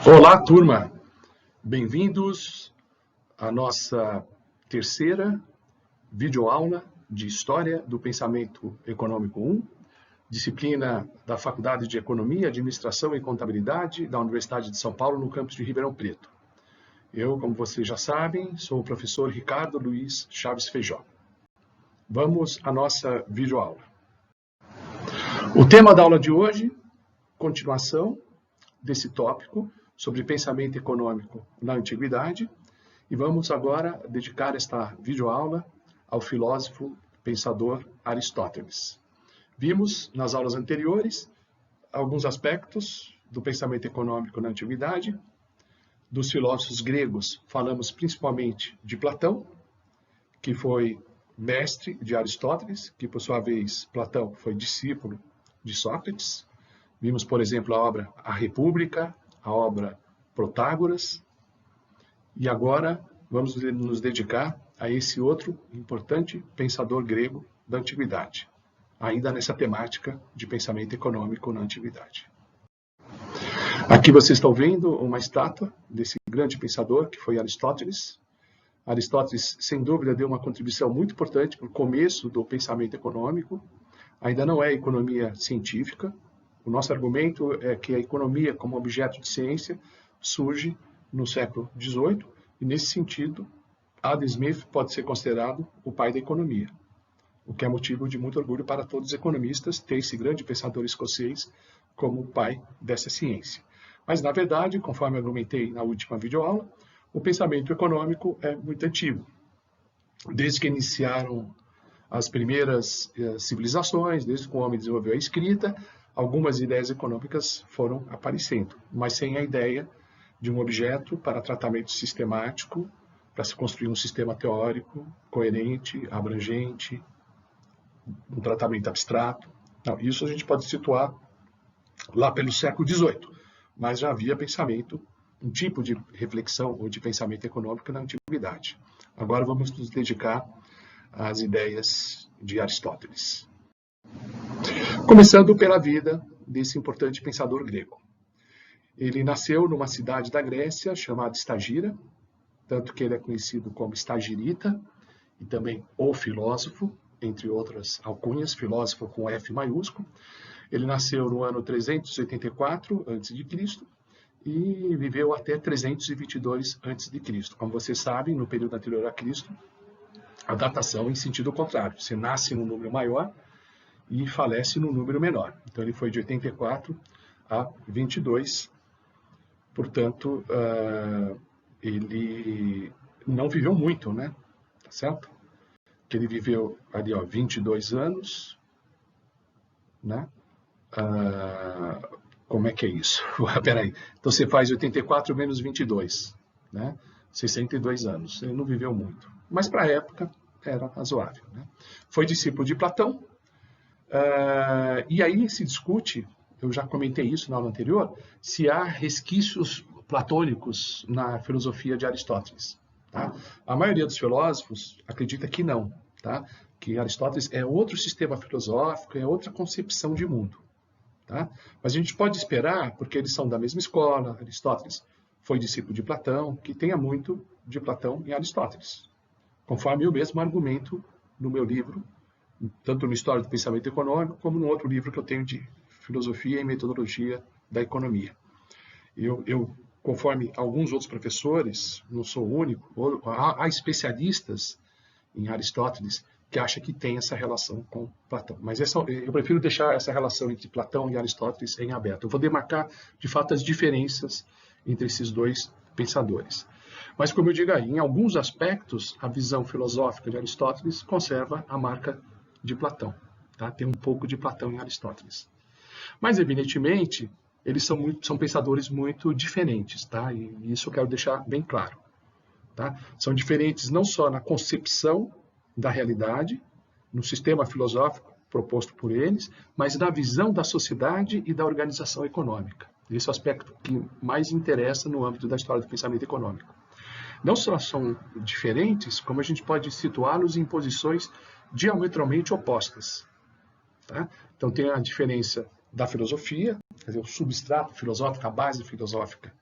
Olá, turma! Bem-vindos à nossa terceira videoaula de História do Pensamento Econômico 1, disciplina da Faculdade de Economia, Administração e Contabilidade da Universidade de São Paulo, no campus de Ribeirão Preto. Eu, como vocês já sabem, sou o professor Ricardo Luiz Chaves Feijó. Vamos à nossa videoaula. O tema da aula de hoje, continuação desse tópico, sobre pensamento econômico na Antiguidade, e vamos agora dedicar esta videoaula ao filósofo pensador Aristóteles. Vimos nas aulas anteriores alguns aspectos do pensamento econômico na Antiguidade. Dos filósofos gregos falamos principalmente de Platão, que foi mestre de Aristóteles, que por sua vez Platão foi discípulo de Sócrates. Vimos, por exemplo, a obra A República, a obra Protágoras, e agora vamos nos dedicar a esse outro importante pensador grego da Antiguidade, ainda nessa temática de pensamento econômico na Antiguidade. Aqui vocês estão vendo uma estátua desse grande pensador que foi Aristóteles. Aristóteles, sem dúvida, deu uma contribuição muito importante para o começo do pensamento econômico. Ainda não é economia científica. O nosso argumento é que a economia, como objeto de ciência, surge no século XVIII, e nesse sentido, Adam Smith pode ser considerado o pai da economia, o que é motivo de muito orgulho para todos os economistas ter esse grande pensador escocês como o pai dessa ciência. Mas, na verdade, conforme argumentei na última videoaula, o pensamento econômico é muito antigo. Desde que iniciaram as primeiras civilizações, desde que o homem desenvolveu a escrita, algumas ideias econômicas foram aparecendo, mas sem a ideia de um objeto para tratamento sistemático, para se construir um sistema teórico, coerente, abrangente, um tratamento abstrato. Não, isso a gente pode situar lá pelo século XVIII, mas já havia pensamento, um tipo de reflexão ou de pensamento econômico na antiguidade. Agora vamos nos dedicar às ideias de Aristóteles. Começando pela vida desse importante pensador grego. Ele nasceu numa cidade da Grécia chamada Estagira, tanto que ele é conhecido como Estagirita, e também o filósofo, entre outras alcunhas, filósofo com F maiúsculo. Ele nasceu no ano 384 a.C. e viveu até 322 a.C. Como vocês sabem, no período anterior a Cristo, a datação é em sentido contrário. Você nasce num número maior e falece num número menor. Então ele foi de 84 a 22. Portanto, ele não viveu muito, né? Tá certo? Que ele viveu ali, 22 anos, né? Como é que é isso? Peraí. Então você faz 84 menos 22, né? 62 anos. Ele não viveu muito. Mas para a época era razoável, né? Foi discípulo de Platão. E aí se discute, eu já comentei isso na aula anterior, se há resquícios platônicos na filosofia de Aristóteles. Tá? A maioria dos filósofos acredita que não, tá? Que Aristóteles é outro sistema filosófico, é outra concepção de mundo. Tá? Mas a gente pode esperar, porque eles são da mesma escola, Aristóteles foi discípulo de Platão, que tenha muito de Platão em Aristóteles, conforme eu mesmo argumento no meu livro, tanto no História do Pensamento Econômico, como no outro livro que eu tenho de Filosofia e Metodologia da Economia. Eu, conforme alguns outros professores, não sou o único, há especialistas em Aristóteles que acham que tem essa relação com Platão. Mas eu prefiro deixar essa relação entre Platão e Aristóteles em aberto. Eu vou demarcar, de fato, as diferenças entre esses dois pensadores. Mas, como eu digo aí, em alguns aspectos, a visão filosófica de Aristóteles conserva a marca de Platão. Tá? Tem um pouco de Platão em Aristóteles. Mas, evidentemente, eles são pensadores muito diferentes, tá? E isso eu quero deixar bem claro. Tá? São diferentes não só na concepção da realidade, no sistema filosófico proposto por eles, mas na visão da sociedade e da organização econômica. Esse é o aspecto que mais interessa no âmbito da história do pensamento econômico. Não só são diferentes, como a gente pode situá-los em posições diametralmente opostas. Tá? Então tem a diferença da filosofia, quer dizer, o substrato filosófico, a base filosófica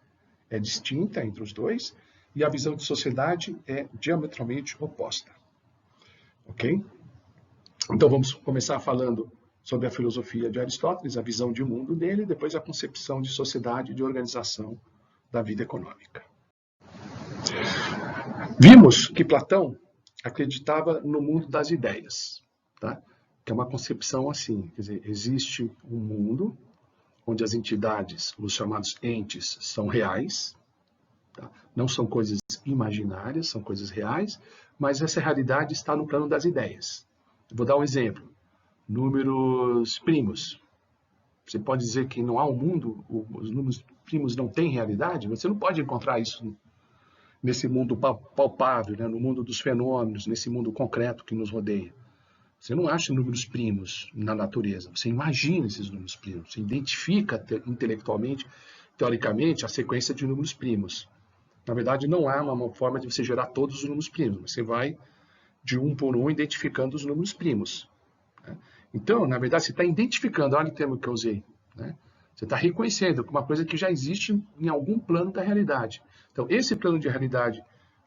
é distinta entre os dois e a visão de sociedade é diametralmente oposta. Ok? Então vamos começar falando sobre a filosofia de Aristóteles, a visão de mundo dele, e depois a concepção de sociedade e de organização da vida econômica. Vimos que Platão acreditava no mundo das ideias, tá? Que é uma concepção assim, quer dizer, existe um mundo onde as entidades, os chamados entes, são reais, tá? Não são coisas imaginárias, são coisas reais, mas essa realidade está no plano das ideias. Vou dar um exemplo. Números primos. Você pode dizer que não há um mundo, os números primos não têm realidade? Você não pode encontrar isso nesse mundo palpável, né? No mundo dos fenômenos, nesse mundo concreto que nos rodeia. Você não acha números primos na natureza. Você imagina esses números primos. Você identifica intelectualmente, teoricamente, a sequência de números primos. Na verdade, não há uma forma de você gerar todos os números primos. Você vai de um por um identificando os números primos. Né? Então, na verdade, você está identificando, olha o termo que eu usei, né? Você está reconhecendo uma coisa que já existe em algum plano da realidade. Então, esse plano de realidade,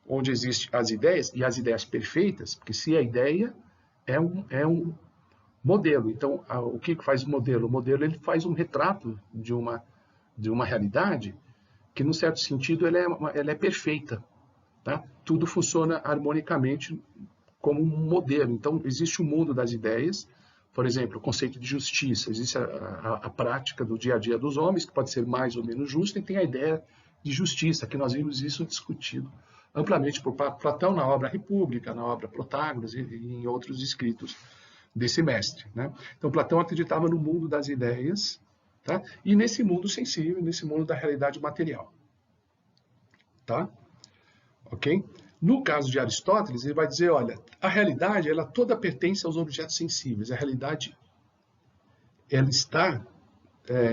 onde existem as ideias, e as ideias perfeitas, porque se a ideia é um modelo. Então, o que faz o modelo? O modelo ele faz um retrato de uma realidade que, num certo sentido, ela é perfeita. Tá? Tudo funciona harmonicamente como um modelo. Então, existe o mundo das ideias, por exemplo, o conceito de justiça. Existe a prática do dia a dia dos homens, que pode ser mais ou menos justa, e tem a ideia de justiça, que nós vimos isso discutido amplamente por Platão na obra República, na obra Protágoras e em outros escritos desse mestre. Né? Então, Platão acreditava no mundo das ideias, tá? E nesse mundo sensível, nesse mundo da realidade material. Tá? Ok? No caso de Aristóteles, ele vai dizer, olha, a realidade, ela toda pertence aos objetos sensíveis. A realidade, ela está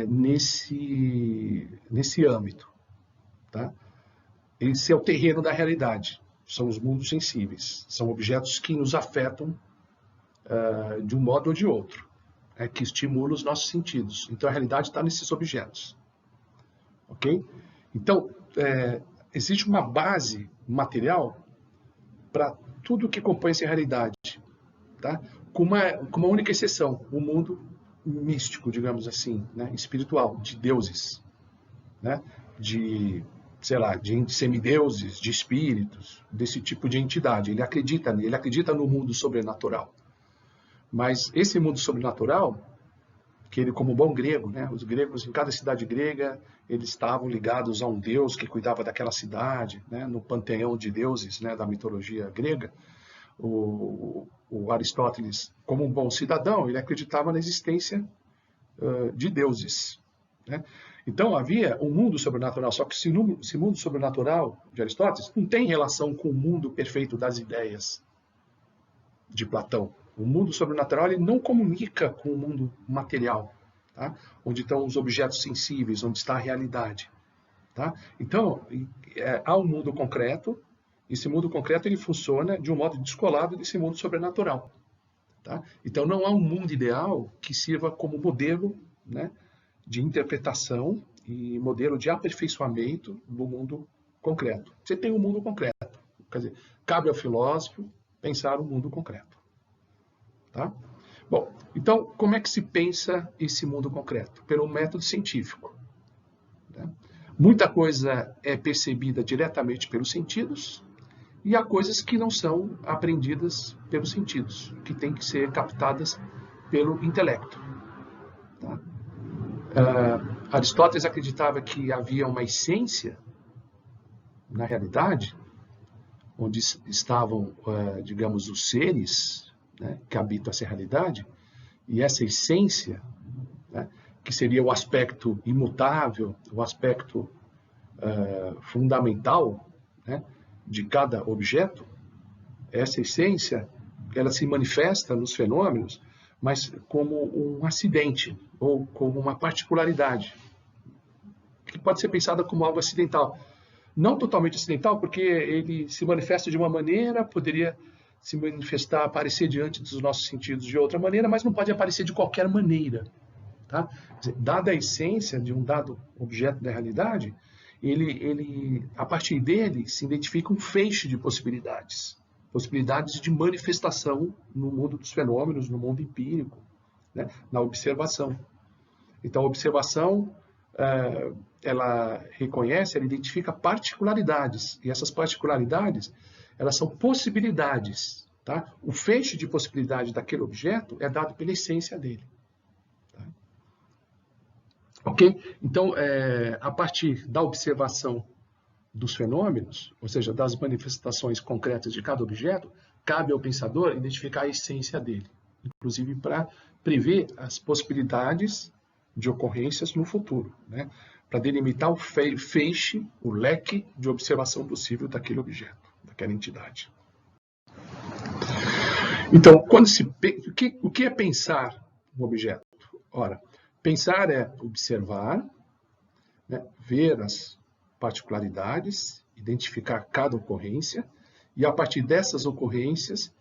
nesse âmbito. Tá? Esse é o terreno da realidade. São os mundos sensíveis. São objetos que nos afetam de um modo ou de outro, que estimulam os nossos sentidos. Então, a realidade está nesses objetos. Ok? Então, existe uma base material para tudo que compõe essa realidade, tá? Com uma única exceção, o mundo místico, digamos assim, né? Espiritual, de deuses, né? De semideuses, de espíritos, desse tipo de entidade. Ele acredita no mundo sobrenatural. Mas esse mundo sobrenatural, que ele, como bom grego, né? Os gregos, em cada cidade grega, eles estavam ligados a um deus que cuidava daquela cidade, né? No panteão de deuses, né? Da mitologia grega. O Aristóteles, como um bom cidadão, ele acreditava na existência de deuses, né? Então havia um mundo sobrenatural, só que esse mundo sobrenatural de Aristóteles não tem relação com o mundo perfeito das ideias de Platão. O mundo sobrenatural ele não comunica com o mundo material, tá? Onde estão os objetos sensíveis, onde está a realidade. Tá? Então, há um mundo concreto, esse mundo concreto ele funciona de um modo descolado desse mundo sobrenatural. Tá? Então, não há um mundo ideal que sirva como modelo, né, de interpretação e modelo de aperfeiçoamento do mundo concreto. Você tem um mundo concreto, quer dizer, cabe ao filósofo pensar o mundo concreto. Tá? Bom, então, como é que se pensa esse mundo concreto? Pelo método científico. Né? Muita coisa é percebida diretamente pelos sentidos e há coisas que não são aprendidas pelos sentidos, que têm que ser captadas pelo intelecto. Tá? Aristóteles acreditava que havia uma essência na realidade, onde estavam, digamos, os seres, né, que habitam essa realidade, e essa essência, né, que seria o aspecto imutável, o aspecto fundamental, né, de cada objeto, essa essência, ela se manifesta nos fenômenos, mas como um acidente, ou como uma particularidade, que pode ser pensada como algo acidental. Não totalmente acidental, porque ele se manifesta de uma maneira, poderia se manifestar, aparecer diante dos nossos sentidos de outra maneira, mas não pode aparecer de qualquer maneira. Tá? Dada a essência de um dado objeto da realidade, a partir dele se identifica um feixe de possibilidades. Possibilidades de manifestação no mundo dos fenômenos, no mundo empírico, né? Na observação. Então, a observação, ela reconhece, ela identifica particularidades. E essas particularidades, elas são possibilidades. Tá? O feixe de possibilidade daquele objeto é dado pela essência dele. Tá? Ok? Então, a partir da observação dos fenômenos, ou seja, das manifestações concretas de cada objeto, cabe ao pensador identificar a essência dele, inclusive para prever as possibilidades de ocorrências no futuro, né? Para delimitar o feixe, o leque de observação possível daquele objeto, daquela entidade. Então, o que é pensar um objeto? Ora, pensar é observar, né, ver as particularidades, identificar cada ocorrência e, a partir dessas ocorrências,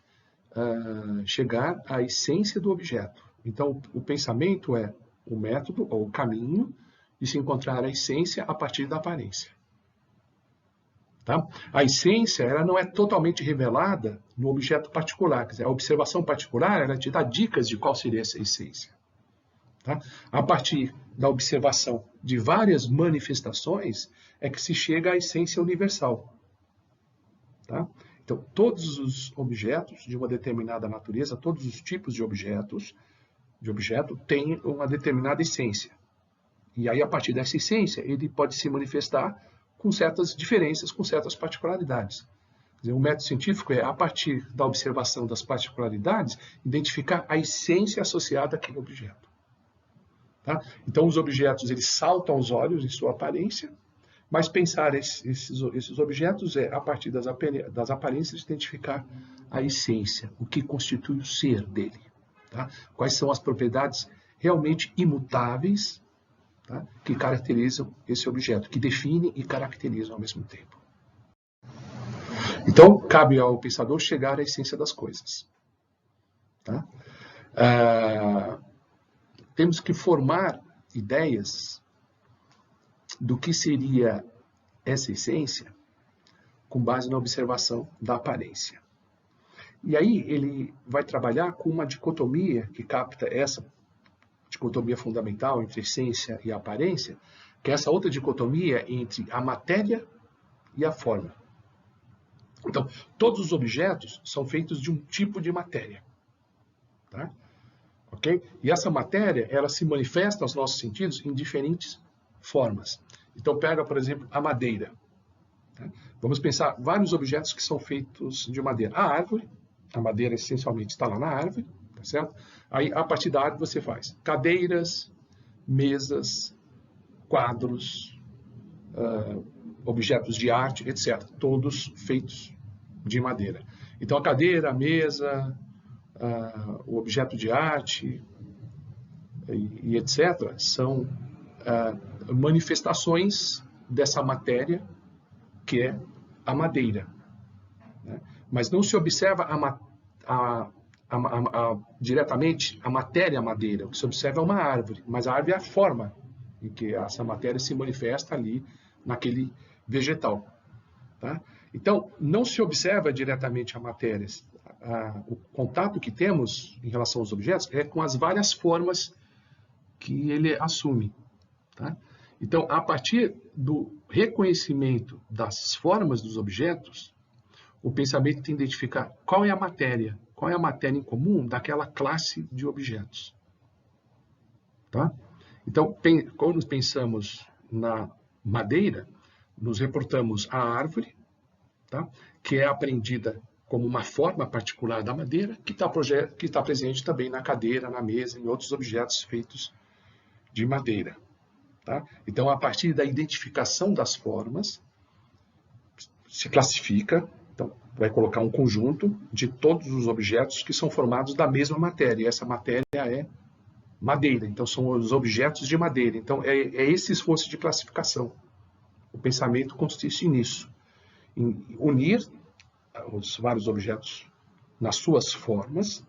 chegar à essência do objeto. Então, o pensamento é o método ou o caminho de se encontrar a essência a partir da aparência. Tá? A essência, ela não é totalmente revelada no objeto particular. Quer dizer, a observação particular, ela te dá dicas de qual seria essa essência. Tá? A partir da observação de várias manifestações é que se chega à essência universal. Tá? Então, todos os objetos de uma determinada natureza, todos os tipos de objeto têm uma determinada essência. E aí, a partir dessa essência, ele pode se manifestar com certas diferenças, com certas particularidades. Quer dizer, o método científico é, a partir da observação das particularidades, identificar a essência associada àquele objeto. Tá? Então, os objetos eles saltam aos olhos em sua aparência, mas pensar esses objetos é, a partir das aparências, identificar a essência, o que constitui o ser dele. Tá? Quais são as propriedades realmente imutáveis, tá, que caracterizam esse objeto, que definem e caracterizam ao mesmo tempo. Então, cabe ao pensador chegar à essência das coisas. Tá? Temos que formar ideias do que seria essa essência com base na observação da aparência. E aí ele vai trabalhar com uma dicotomia que capta essa dicotomia fundamental entre essência e aparência, que é essa outra dicotomia entre a matéria e a forma. Então, todos os objetos são feitos de um tipo de matéria. Tá? Okay? E essa matéria, ela se manifesta aos nossos sentidos em diferentes formas. Então, pega, por exemplo, a madeira. Tá? Vamos pensar vários objetos que são feitos de madeira. A árvore, a madeira essencialmente está lá na árvore, tá certo? Aí, a partir da árvore, você faz cadeiras, mesas, quadros, objetos de arte, etc. Todos feitos de madeira. Então, a cadeira, a mesa, o objeto de arte e etc. são manifestações dessa matéria que é a madeira. Né? Mas não se observa diretamente a matéria madeira. O que se observa é uma árvore, mas a árvore é a forma em que essa matéria se manifesta ali naquele vegetal. Tá? Então, não se observa diretamente a matéria. O contato que temos em relação aos objetos é com as várias formas que ele assume. Tá? Então, a partir do reconhecimento das formas dos objetos, o pensamento tem que identificar qual é a matéria em comum daquela classe de objetos. Tá? Então, quando pensamos na madeira, nos reportamos à árvore, tá? Que é apreendida como uma forma particular da madeira, que está presente também na cadeira, na mesa, em outros objetos feitos de madeira. Tá? Então, a partir da identificação das formas, se classifica, então, vai colocar um conjunto de todos os objetos que são formados da mesma matéria. E essa matéria é madeira, então são os objetos de madeira. Então, é esse esforço de classificação. O pensamento consiste nisso, em unir os vários objetos nas suas formas,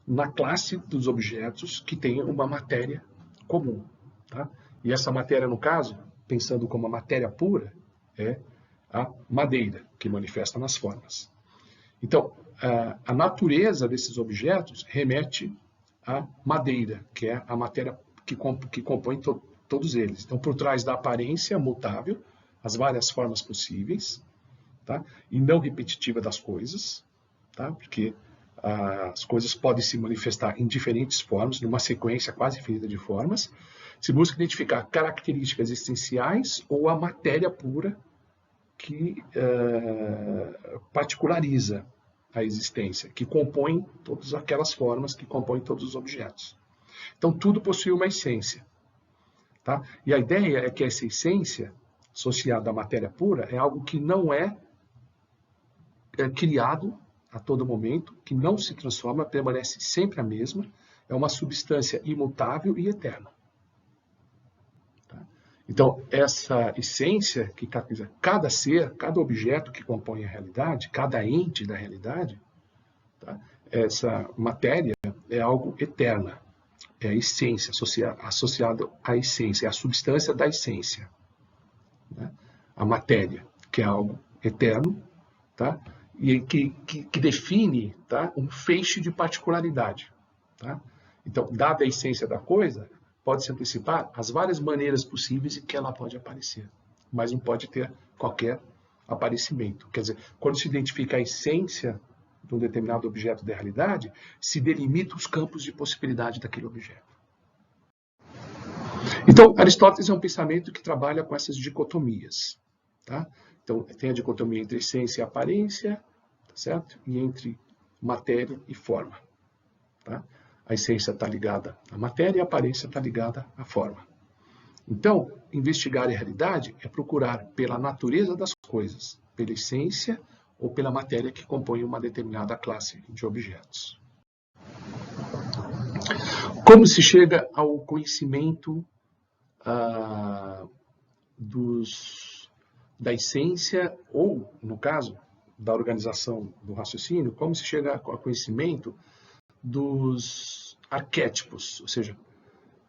na classe dos objetos que têm uma matéria comum. Tá? E essa matéria, no caso, pensando como a matéria pura, é a madeira, que manifesta nas formas. Então, a natureza desses objetos remete à madeira, que é a matéria que compõe todos eles. Então, por trás da aparência mutável, as várias formas possíveis, tá? E não repetitiva das coisas, tá? Porque as coisas podem se manifestar em diferentes formas, numa sequência quase infinita de formas. Se busca identificar características essenciais ou a matéria pura que particulariza a existência, que compõe todas aquelas formas que compõem todos os objetos. Então, tudo possui uma essência. Tá? E a ideia é que essa essência, associada à matéria pura, é algo que não é criado a todo momento, que não se transforma, permanece sempre a mesma, é uma substância imutável e eterna. Tá? Então, essa essência que caracteriza cada ser, cada objeto que compõe a realidade, cada ente da realidade, tá? Essa matéria é algo eterna, é a essência, associada à essência, é a substância da essência. Né? A matéria, que é algo eterno, tá? E que define, tá? Um feixe de particularidade. Tá? Então, dada a essência da coisa, pode-se antecipar as várias maneiras possíveis em que ela pode aparecer, mas não pode ter qualquer aparecimento. Quer dizer, quando se identifica a essência de um determinado objeto da realidade, se delimita os campos de possibilidade daquele objeto. Então, Aristóteles é um pensamento que trabalha com essas dicotomias. Tá? Então, tem a dicotomia entre essência e aparência, tá certo? E entre matéria e forma. Tá? A essência está ligada à matéria e a aparência está ligada à forma. Então, investigar a realidade é procurar pela natureza das coisas, pela essência ou pela matéria que compõe uma determinada classe de objetos. Como se chega ao conhecimento da essência ou, no caso, da organização do raciocínio, como se chega ao conhecimento dos arquétipos, ou seja,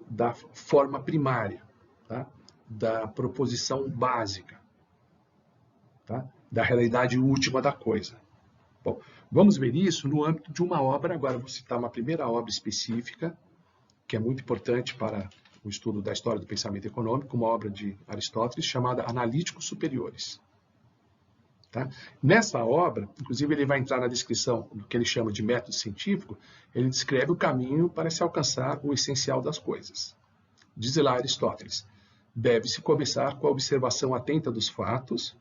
da forma primária, tá? Da proposição básica, tá? Da realidade última da coisa. Bom, vamos ver isso no âmbito de uma obra. Agora vou citar uma primeira obra específica, que é muito importante para o estudo da história do pensamento econômico, uma obra de Aristóteles chamada Analíticos Superiores. Tá? Nessa obra, inclusive ele vai entrar na descrição do que ele chama de método científico, ele descreve o caminho para se alcançar o essencial das coisas. Diz lá Aristóteles, deve-se começar com a observação atenta dos fatos,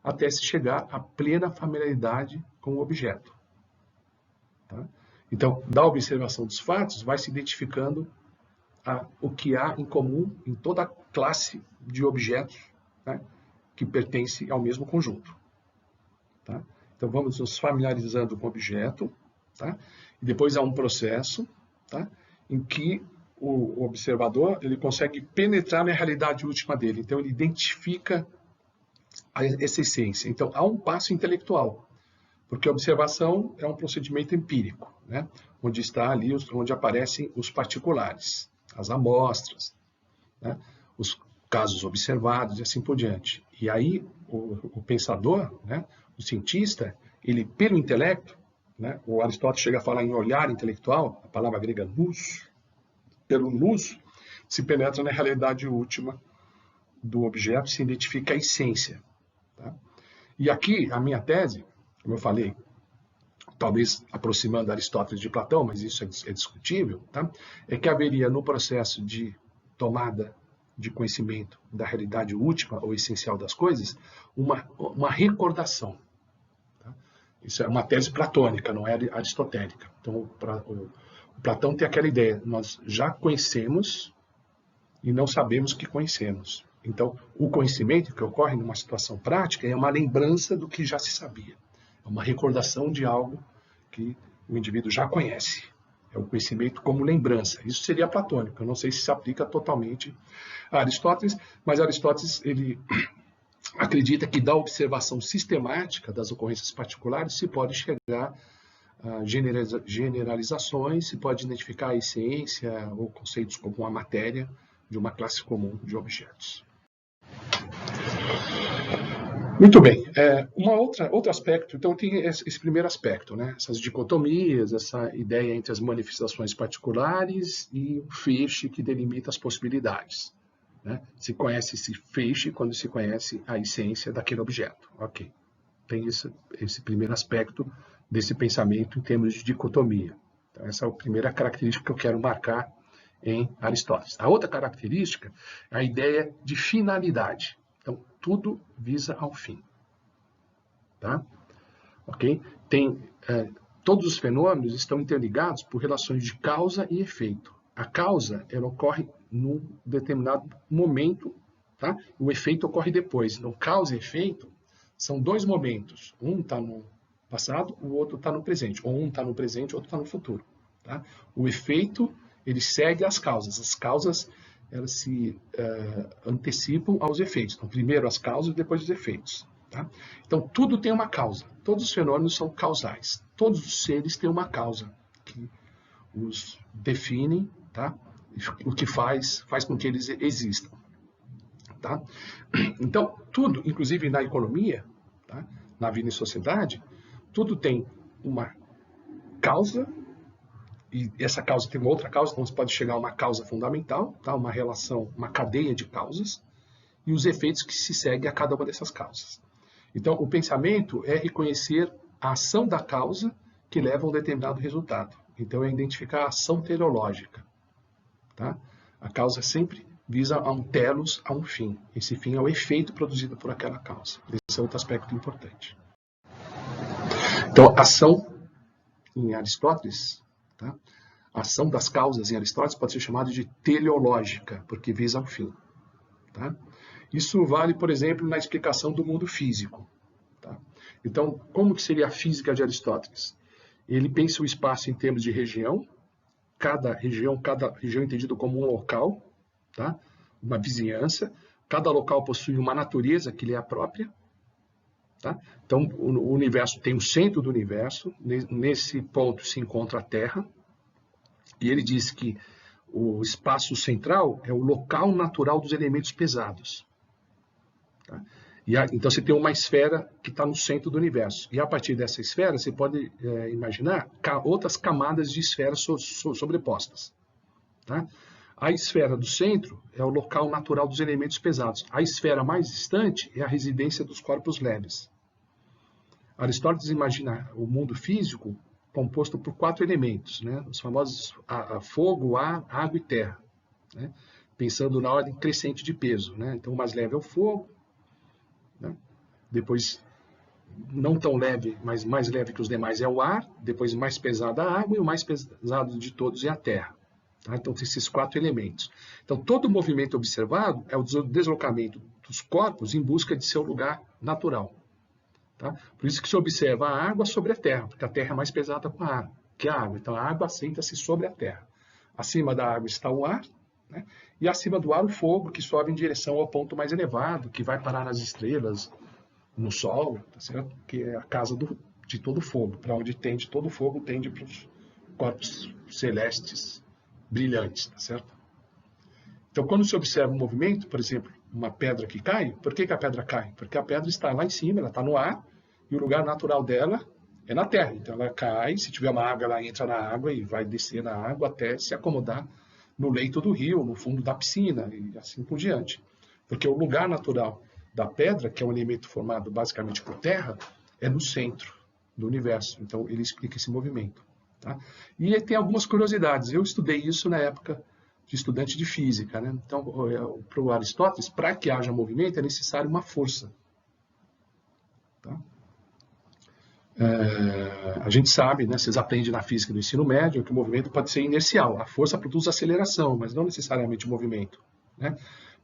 até se chegar à plena familiaridade com o objeto. Tá? Então, da observação dos fatos, vai se identificando o que há em comum em toda a classe de objetos, né, que pertence ao mesmo conjunto. Tá? Então, vamos nos familiarizando com o objeto, tá? E depois há um processo, tá, em que o observador ele consegue penetrar na realidade última dele. Então, ele identifica essa essência. Então, há um passo intelectual, porque a observação é um procedimento empírico, né, onde está ali, onde aparecem os particulares, as amostras, né, os casos observados e assim por diante. E aí, o pensador, né, o cientista, ele, pelo intelecto, né, o Aristóteles chega a falar em olhar intelectual, a palavra grega nous, pelo nous, se penetra na realidade última do objeto, se identifica a essência. Tá? E aqui, a minha tese, como eu falei, talvez aproximando Aristóteles de Platão, mas isso é discutível, tá? É que haveria no processo de tomada de conhecimento da realidade última ou essencial das coisas, uma recordação. Tá? Isso é uma tese platônica, não é aristotélica. Então, o Platão tem aquela ideia, nós já conhecemos e não sabemos que conhecemos. Então, o conhecimento que ocorre numa situação prática é uma lembrança do que já se sabia. É uma recordação de algo que o indivíduo já conhece. É o conhecimento como lembrança. Isso seria platônico. Eu não sei se aplica totalmente a Aristóteles, mas Aristóteles ele acredita que da observação sistemática das ocorrências particulares se pode chegar a generalizações, se pode identificar a essência ou conceitos como a matéria de uma classe comum de objetos. Muito bem. Outro aspecto, então tem esse primeiro aspecto, né? Essas dicotomias, essa ideia entre as manifestações particulares e o feixe que delimita as possibilidades. Né? Se conhece esse feixe quando se conhece a essência daquele objeto. Ok. Tem esse primeiro aspecto desse pensamento em termos de dicotomia. Então, essa é a primeira característica que eu quero marcar em Aristóteles. A outra característica é a ideia de finalidade. Então, tudo visa ao fim. Tá? Ok? Todos os fenômenos estão interligados por relações de causa e efeito. A causa, ela ocorre num determinado momento, tá? O efeito ocorre depois. Então, causa e efeito são dois momentos. Um está no passado, o outro está no presente. Ou um está no presente, o outro está no futuro. Tá? O efeito, ele segue as causas. As causas, elas se antecipam aos efeitos. Então, primeiro as causas, depois os efeitos. Tá? Então, tudo tem uma causa. Todos os fenômenos são causais. Todos os seres têm uma causa que os define, tá? O que faz com que eles existam. Tá? Então, tudo, inclusive na economia, tá? Na vida em sociedade, tudo tem uma causa, e essa causa tem uma outra causa, então você pode chegar a uma causa fundamental, tá? Uma relação, uma cadeia de causas, e os efeitos que se seguem a cada uma dessas causas. Então, o pensamento é reconhecer a ação da causa que leva a um determinado resultado. Então, é identificar a ação teleológica. Tá? A causa sempre visa a um telos, a um fim. Esse fim é o efeito produzido por aquela causa. Esse é outro aspecto importante. Então, ação em Aristóteles, tá? A ação das causas em Aristóteles pode ser chamada de teleológica, porque visa ao fim. Tá? Isso vale, por exemplo, na explicação do mundo físico. Tá? Então, como que seria a física de Aristóteles? Ele pensa o espaço em termos de região, cada região entendido como um local, tá? Uma vizinhança. Cada local possui uma natureza que lhe é própria. Tá? Então, o universo tem o centro do universo. Nesse ponto se encontra a Terra. E ele diz que o espaço central é o local natural dos elementos pesados. Tá? Então você tem uma esfera que está no centro do universo. E a partir dessa esfera você pode imaginar outras camadas de esferas sobrepostas. Tá? A esfera do centro é o local natural dos elementos pesados. A esfera mais distante é a residência dos corpos leves. Aristóteles imagina o mundo físico composto por 4 elementos, né? Os famosos fogo, ar, água e terra. Né? Pensando na ordem crescente de peso. Né? Então o mais leve é o fogo, né? Depois, não tão leve, mas mais leve que os demais é o ar, depois mais pesado a água e o mais pesado de todos é a terra. Tá? Então, tem esses 4 elementos. Então, todo movimento observado é o deslocamento dos corpos em busca de seu lugar natural. Tá? Por isso que se observa a água sobre a terra, porque a terra é mais pesada que a água. Então, a água assenta-se sobre a terra. Acima da água está o ar, né? E acima do ar o fogo, que sobe em direção ao ponto mais elevado, que vai parar nas estrelas, no Sol, tá certo? Que é a casa de todo fogo. Para onde tende todo fogo, tende para os corpos celestes brilhantes, tá certo? Então, quando se observa um movimento, por exemplo, uma pedra que cai, por que a pedra cai? Porque a pedra está lá em cima, ela está no ar, e o lugar natural dela é na terra. Então, ela cai, se tiver uma água, ela entra na água e vai descer na água até se acomodar no leito do rio, no fundo da piscina, e assim por diante. Porque o lugar natural da pedra, que é um elemento formado basicamente por terra, é no centro do universo. Então, ele explica esse movimento. Tá? E tem algumas curiosidades. Eu estudei isso na época de estudante de física. Né? Então, para o Aristóteles, para que haja movimento, é necessário uma força. Tá? A gente sabe, né, vocês aprendem na física do ensino médio, que o movimento pode ser inercial. A força produz aceleração, mas não necessariamente o movimento. Né?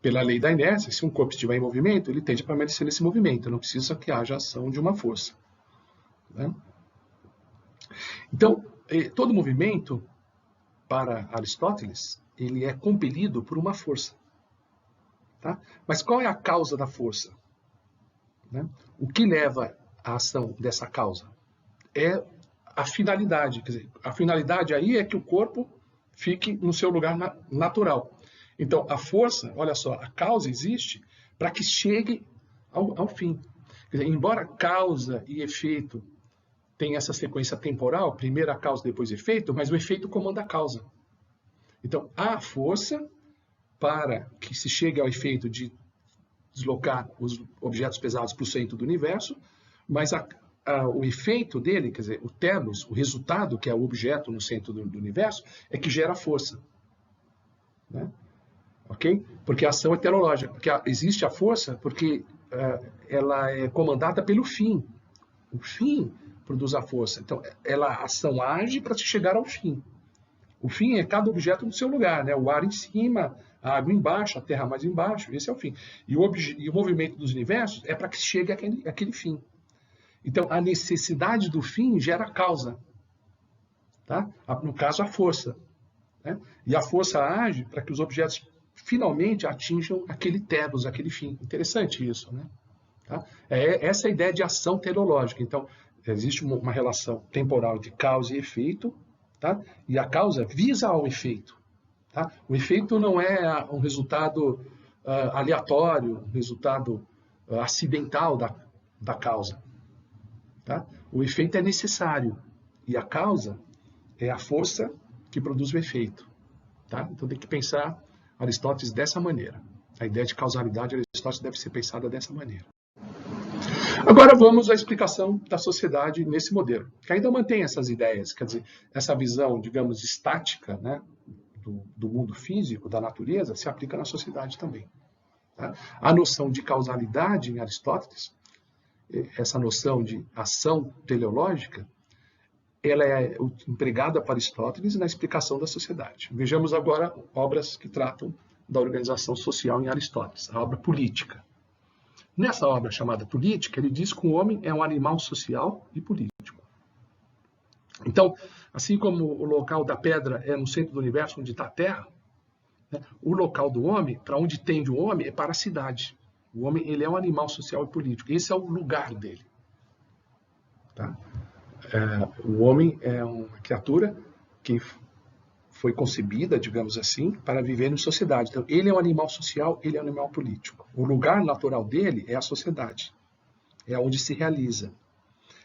Pela lei da inércia, se um corpo estiver em movimento, ele tende a permanecer nesse movimento. Não precisa que haja ação de uma força. Né? Então, todo movimento, para Aristóteles, ele é compelido por uma força. Tá? Mas qual é a causa da força? Né? O que leva à ação dessa causa? É a finalidade. Quer dizer, a finalidade aí é que o corpo fique no seu lugar natural. Então, a força, olha só, a causa existe para que chegue ao fim. Quer dizer, embora causa e efeito tenham essa sequência temporal, primeiro a causa, depois o efeito, mas o efeito comanda a causa. Então, há força para que se chegue ao efeito de deslocar os objetos pesados para o centro do universo, mas o efeito dele, quer dizer, o telos, o resultado, que é o objeto no centro do universo, é que gera força. Né? Ok? Porque a ação é teleológica. Porque existe a força porque ela é comandada pelo fim. O fim produz a força. Então, a ação age para se chegar ao fim. O fim é cada objeto no seu lugar, né? O ar em cima, a água embaixo, a terra mais embaixo, esse é o fim. E o movimento dos universos é para que se chegue àquele fim. Então, a necessidade do fim gera a causa. Tá? No caso, a força. Né? E a força age para que os objetos finalmente atinjam aquele telos, aquele fim. Interessante isso, né? Tá? Essa é a ideia de ação teleológica. Então, existe uma relação temporal de causa e efeito, tá? E a causa visa ao efeito. Tá? O efeito não é um resultado aleatório, um resultado acidental da causa. Tá? O efeito é necessário e a causa é a força que produz o efeito. Tá? Então tem que pensar Aristóteles dessa maneira. A ideia de causalidade de Aristóteles deve ser pensada dessa maneira. Agora vamos à explicação da sociedade nesse modelo, que ainda mantém essas ideias, quer dizer, essa visão, digamos, estática, né, do mundo físico, da natureza, se aplica na sociedade também. Tá? A noção de causalidade em Aristóteles, essa noção de ação teleológica, ela é empregada para Aristóteles na explicação da sociedade. Vejamos agora obras que tratam da organização social em Aristóteles, a obra Política. Nessa obra chamada Política, ele diz que o homem é um animal social e político. Então, assim como o local da pedra é no centro do universo, onde está a Terra, né, o local do homem, para onde tende o homem, é para a cidade. O homem ele é um animal social e político. Esse é o lugar dele. Tá? O homem é uma criatura que foi concebida, digamos assim, para viver em sociedade. Então, ele é um animal social, ele é um animal político. O lugar natural dele é a sociedade. É onde se realiza.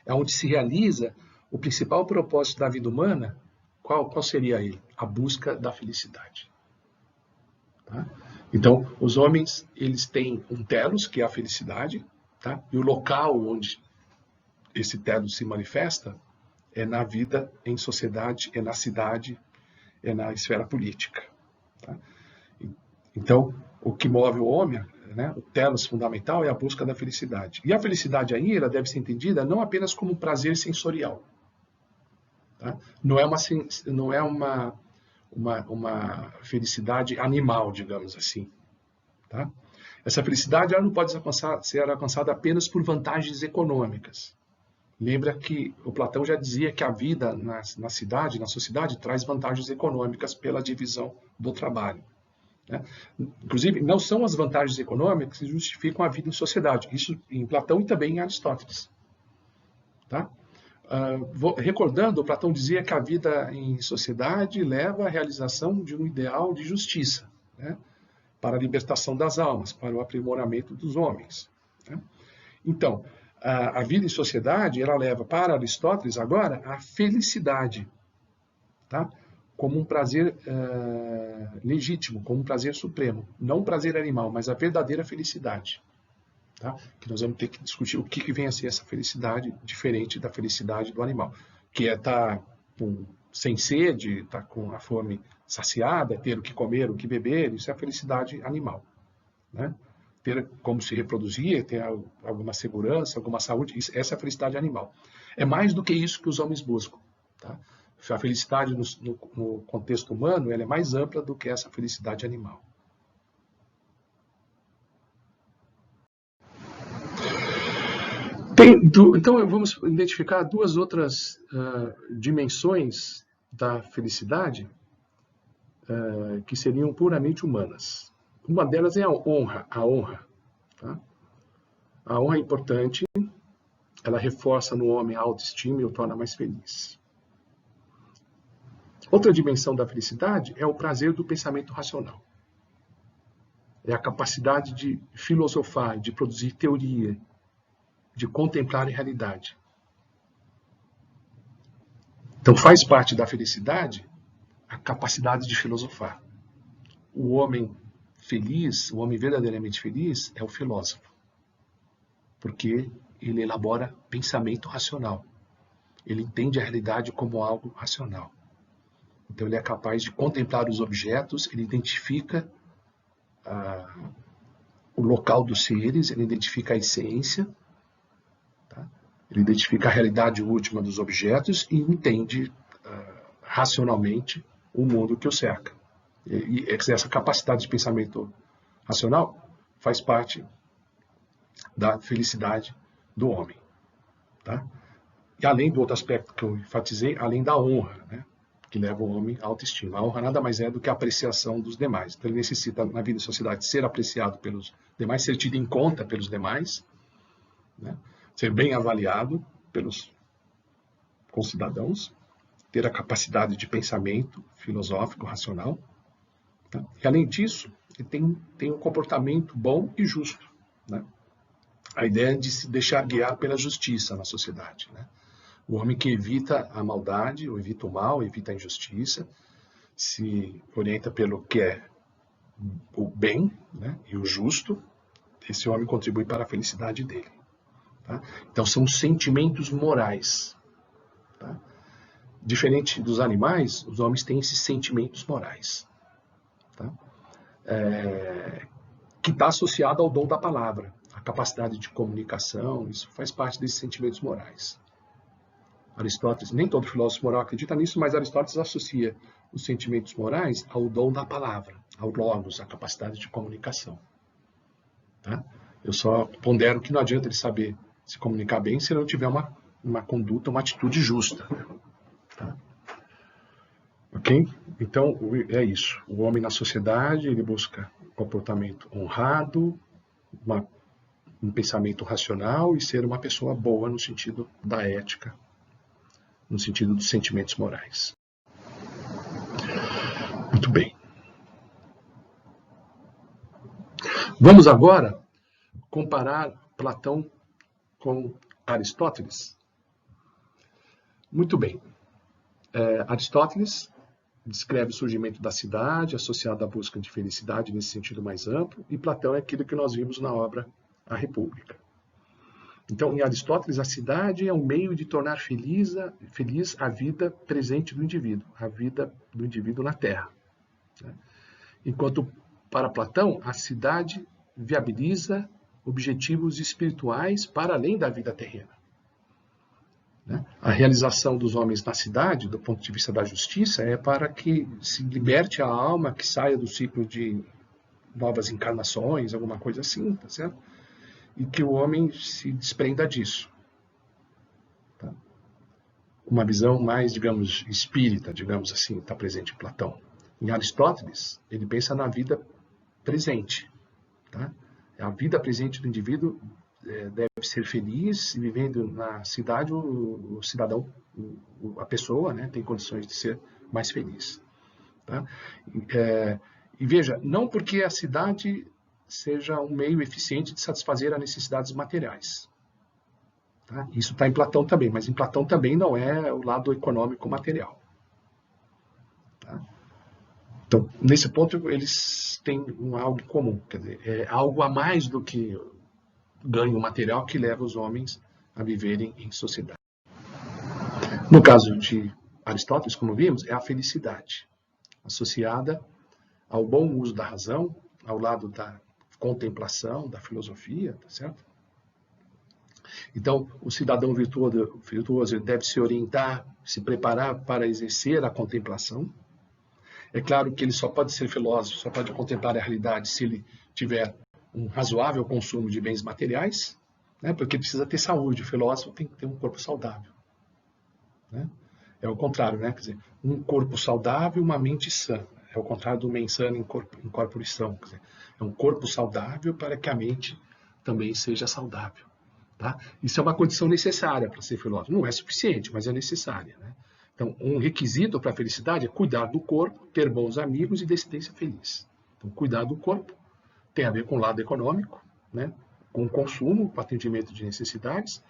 É onde se realiza o principal propósito da vida humana. Qual seria ele? A busca da felicidade. Tá? Então, os homens, eles têm um telos, que é a felicidade, tá? E o local onde esse telos se manifesta é na vida em sociedade, é na cidade, é na esfera política. Tá? Então, o que move o homem, né, o telos fundamental, é a busca da felicidade. E a felicidade aí, ela deve ser entendida não apenas como um prazer sensorial. Tá? Não é uma felicidade animal, digamos assim. Tá? Essa felicidade ela não pode ser alcançada apenas por vantagens econômicas. Lembra que o Platão já dizia que a vida na cidade, na sociedade, traz vantagens econômicas pela divisão do trabalho. Né? Inclusive, não são as vantagens econômicas que justificam a vida em sociedade. Isso em Platão e também em Aristóteles. Tá? Recordando, Platão dizia que a vida em sociedade leva à realização de um ideal de justiça, né? Para a libertação das almas, para o aprimoramento dos homens. Né? Então, a vida em sociedade, ela leva para Aristóteles agora a felicidade, tá? Como um prazer legítimo, como um prazer supremo. Não um prazer animal, mas a verdadeira felicidade. Tá? Que nós vamos ter que discutir o que vem a ser essa felicidade diferente da felicidade do animal. Que é estar sem sede, estar com a fome saciada, ter o que comer, o que beber, isso é a felicidade animal. Né? Ter como se reproduzir, ter alguma segurança, alguma saúde, essa é a felicidade animal. É mais do que isso que os homens buscam. Tá? A felicidade no contexto humano ela é mais ampla do que essa felicidade animal. Então, vamos identificar duas outras dimensões da felicidade que seriam puramente humanas. Uma delas é a honra. Tá? A honra é importante, ela reforça no homem a autoestima e o torna mais feliz. Outra dimensão da felicidade é o prazer do pensamento racional. é a capacidade de filosofar, de produzir teoria, de contemplar a realidade. Então faz parte da felicidade a capacidade de filosofar. O homem feliz, o homem verdadeiramente feliz é o filósofo, porque ele elabora pensamento racional. Ele entende a realidade como algo racional. Então ele é capaz de contemplar os objetos, ele identifica o local dos seres, ele identifica a essência, tá? Ele identifica a realidade última dos objetos e entende racionalmente o mundo que o cerca. E essa capacidade de pensamento racional faz parte da felicidade do homem. Tá? E além do outro aspecto que eu enfatizei, além da honra, né? Que leva o homem à autoestima. A honra nada mais é do que a apreciação dos demais. Então ele necessita, na vida e sociedade, ser apreciado pelos demais, ser tido em conta pelos demais, né? Ser bem avaliado pelos concidadãos, ter a capacidade de pensamento filosófico, racional. Tá? E além disso, ele tem um comportamento bom e justo. Né? A ideia é de se deixar guiar pela justiça na sociedade. Né? O homem que evita a maldade, ou evita o mal, evita a injustiça, se orienta pelo que é o bem, né, e o justo, esse homem contribui para a felicidade dele. Tá? Então são sentimentos morais. Tá? Diferente dos animais, os homens têm esses sentimentos morais. Tá? Que está associado ao dom da palavra, a capacidade de comunicação, isso faz parte desses sentimentos morais. Aristóteles, nem todo filósofo moral acredita nisso, mas Aristóteles associa os sentimentos morais ao dom da palavra, ao logos, à capacidade de comunicação. Tá? Eu só pondero que não adianta ele saber se comunicar bem se ele não tiver uma conduta, uma atitude justa. Tá? Ok? Então, é isso. O homem na sociedade, ele busca um comportamento honrado, um pensamento racional e ser uma pessoa boa no sentido da ética, no sentido dos sentimentos morais. Muito bem. Vamos agora comparar Platão com Aristóteles. Muito bem. Aristóteles descreve o surgimento da cidade, associado à busca de felicidade nesse sentido mais amplo, e Platão é aquilo que nós vimos na obra A República. Então, em Aristóteles, a cidade é um meio de tornar feliz a vida presente do indivíduo, a vida do indivíduo na Terra. Enquanto, para Platão, a cidade viabiliza objetivos espirituais para além da vida terrena. A realização dos homens na cidade, do ponto de vista da justiça, é para que se liberte a alma, que saia do ciclo de novas encarnações, alguma coisa assim, tá certo? E que o homem se desprenda disso. Tá? Uma visão mais, digamos, espírita, digamos assim, está presente em Platão. Em Aristóteles, ele pensa na vida presente. Tá? A vida presente do indivíduo deve ser feliz, e vivendo na cidade, o cidadão, a pessoa, né, tem condições de ser mais feliz. Tá? E veja, não porque a cidade seja um meio eficiente de satisfazer as necessidades materiais. Tá? Isso está em Platão também, mas em Platão também não é o lado econômico material. Tá? Então, nesse ponto, eles têm algo em comum, quer dizer, é algo a mais do que ganho material que leva os homens a viverem em sociedade. No caso de Aristóteles, como vimos, é a felicidade, associada ao bom uso da razão, ao lado da contemplação, da filosofia, tá certo? Então, o cidadão virtuoso deve se orientar, se preparar para exercer a contemplação. É claro que ele só pode ser filósofo, só pode contemplar a realidade se ele tiver um razoável consumo de bens materiais, né? Porque precisa ter saúde. O filósofo tem que ter um corpo saudável. Né? É o contrário, né? Quer dizer, um corpo saudável, uma mente sã. É o contrário do mensano em corpore são. Quer dizer, é um corpo saudável para que a mente também seja saudável. Tá? Isso é uma condição necessária para ser filósofo. Não é suficiente, mas é necessária. Né? Então, um requisito para a felicidade é cuidar do corpo, ter bons amigos e descendência feliz. Então, cuidar do corpo, tem a ver com o lado econômico, né? Com o consumo, com o atendimento de necessidades.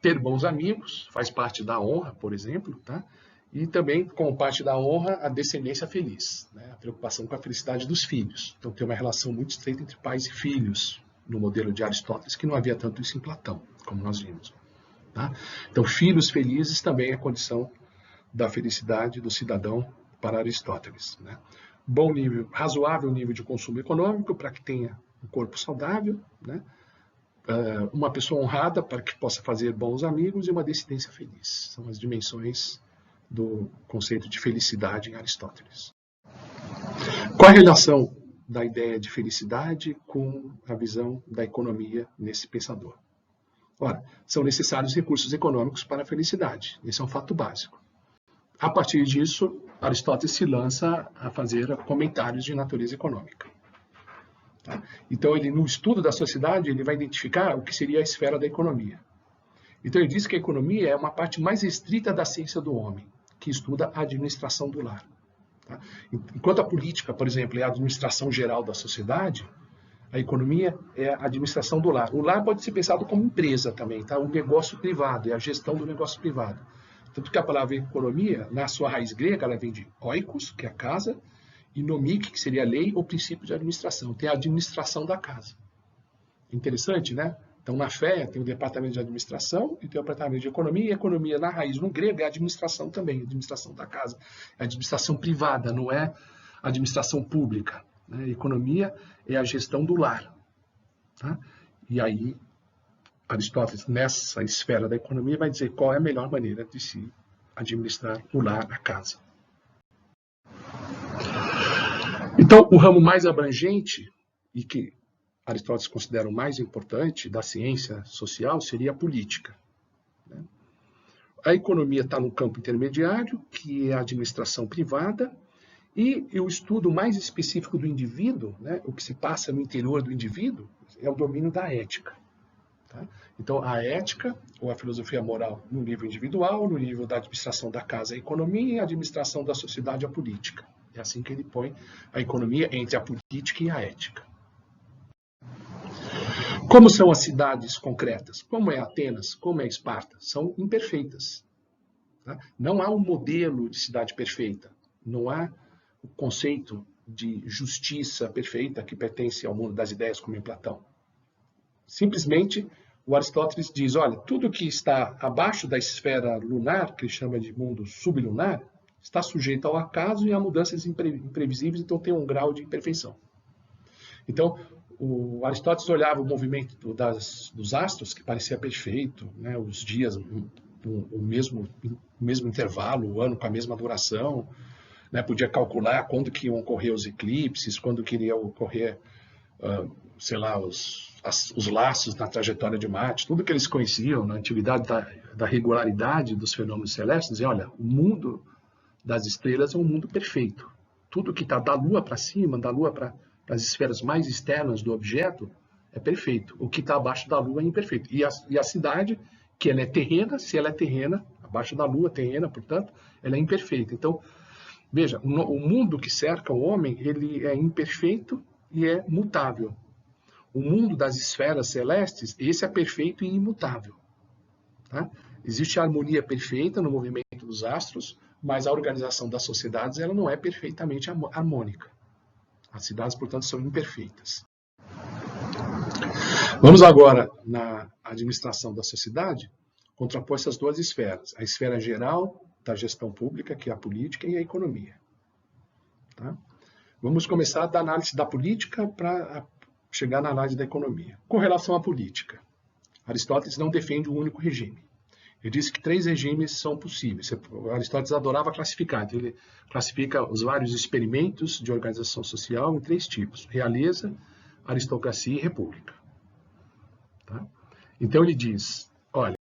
Ter bons amigos faz parte da honra, por exemplo, tá? E também, como parte da honra, a descendência feliz, né? A preocupação com a felicidade dos filhos. Então, tem uma relação muito estreita entre pais e filhos, no modelo de Aristóteles, que não havia tanto isso em Platão, como nós vimos. Tá? Então, filhos felizes também é a condição da felicidade do cidadão para Aristóteles. Né? Bom nível, razoável nível de consumo econômico para que tenha um corpo saudável, né? Uma pessoa honrada para que possa fazer bons amigos e uma descendência feliz. São as dimensões do conceito de felicidade em Aristóteles. Qual a relação da ideia de felicidade com a visão da economia nesse pensador? Ora, são necessários recursos econômicos para a felicidade. Esse é um fato básico. A partir disso, Aristóteles se lança a fazer comentários de natureza econômica. Então, ele, no estudo da sociedade, ele vai identificar o que seria a esfera da economia. Então, ele diz que a economia é uma parte mais restrita da ciência do homem, que estuda a administração do lar. Tá? Enquanto a política, por exemplo, é a administração geral da sociedade, a economia é a administração do lar. O lar pode ser pensado como empresa também, tá? Um negócio privado, é a gestão do negócio privado. Tanto que a palavra economia, na sua raiz grega, ela vem de oikos, que é a casa, e nomik, que seria a lei ou princípio de administração. Tem a administração da casa. Interessante, né? Então, na fé, tem o departamento de administração e tem o departamento de economia. E a economia, na raiz, no grego, é a administração também, a administração da casa. É a administração privada, não é a administração pública. Né? A economia é a gestão do lar. Tá? E aí, Aristóteles, nessa esfera da economia, vai dizer qual é a melhor maneira de se administrar o lar, a casa. Então, o ramo mais abrangente, e que Aristóteles considera o mais importante da ciência social, seria a política. Né? A economia está no campo intermediário, que é a administração privada, e o estudo mais específico do indivíduo, né, o que se passa no interior do indivíduo, é o domínio da ética. Tá? Então, a ética, ou a filosofia moral, no nível individual, no nível da administração da casa, a economia, e a administração da sociedade, a política. É assim que ele põe a economia entre a política e a ética. Como são as cidades concretas? Como é Atenas? Como é Esparta? São imperfeitas. Tá? Não há um modelo de cidade perfeita. Não há o conceito de justiça perfeita que pertence ao mundo das ideias, como em Platão. Simplesmente, o Aristóteles diz, olha, tudo que está abaixo da esfera lunar, que ele chama de mundo sublunar, está sujeito ao acaso e a mudanças imprevisíveis, então tem um grau de imperfeição. Então, o Aristóteles olhava o movimento dos astros, que parecia perfeito, né? Os dias, o mesmo intervalo, o ano com a mesma duração, né? Podia calcular quando que iam ocorrer os eclipses, quando que iriam ocorrer, sei lá, os laços na trajetória de Marte, tudo que eles conheciam na antiguidade da regularidade dos fenômenos celestes, diziam, olha, o mundo das estrelas é um mundo perfeito. Tudo que está da Lua para cima, da Lua para as esferas mais externas do objeto, é perfeito. O que está abaixo da Lua é imperfeito. E a cidade, que ela é terrena, se ela é terrena, abaixo da Lua, terrena, portanto, ela é imperfeita. Então, veja, o mundo que cerca o homem, ele é imperfeito e é mutável. O mundo das esferas celestes, esse é perfeito e imutável. Tá? Existe a harmonia perfeita no movimento dos astros, mas a organização das sociedades ela não é perfeitamente harmônica. As cidades, portanto, são imperfeitas. Vamos agora na administração da sociedade, contrapor essas duas esferas. A esfera geral da gestão pública, que é a política, e a economia. Tá? Vamos começar da análise da política para chegar na análise da economia. Com relação à política, Aristóteles não defende um único regime. Ele disse que 3 regimes são possíveis. Aristóteles adorava classificar. Então ele classifica os vários experimentos de organização social em 3 tipos. Realeza, aristocracia e república. Tá? Então ele diz, olha,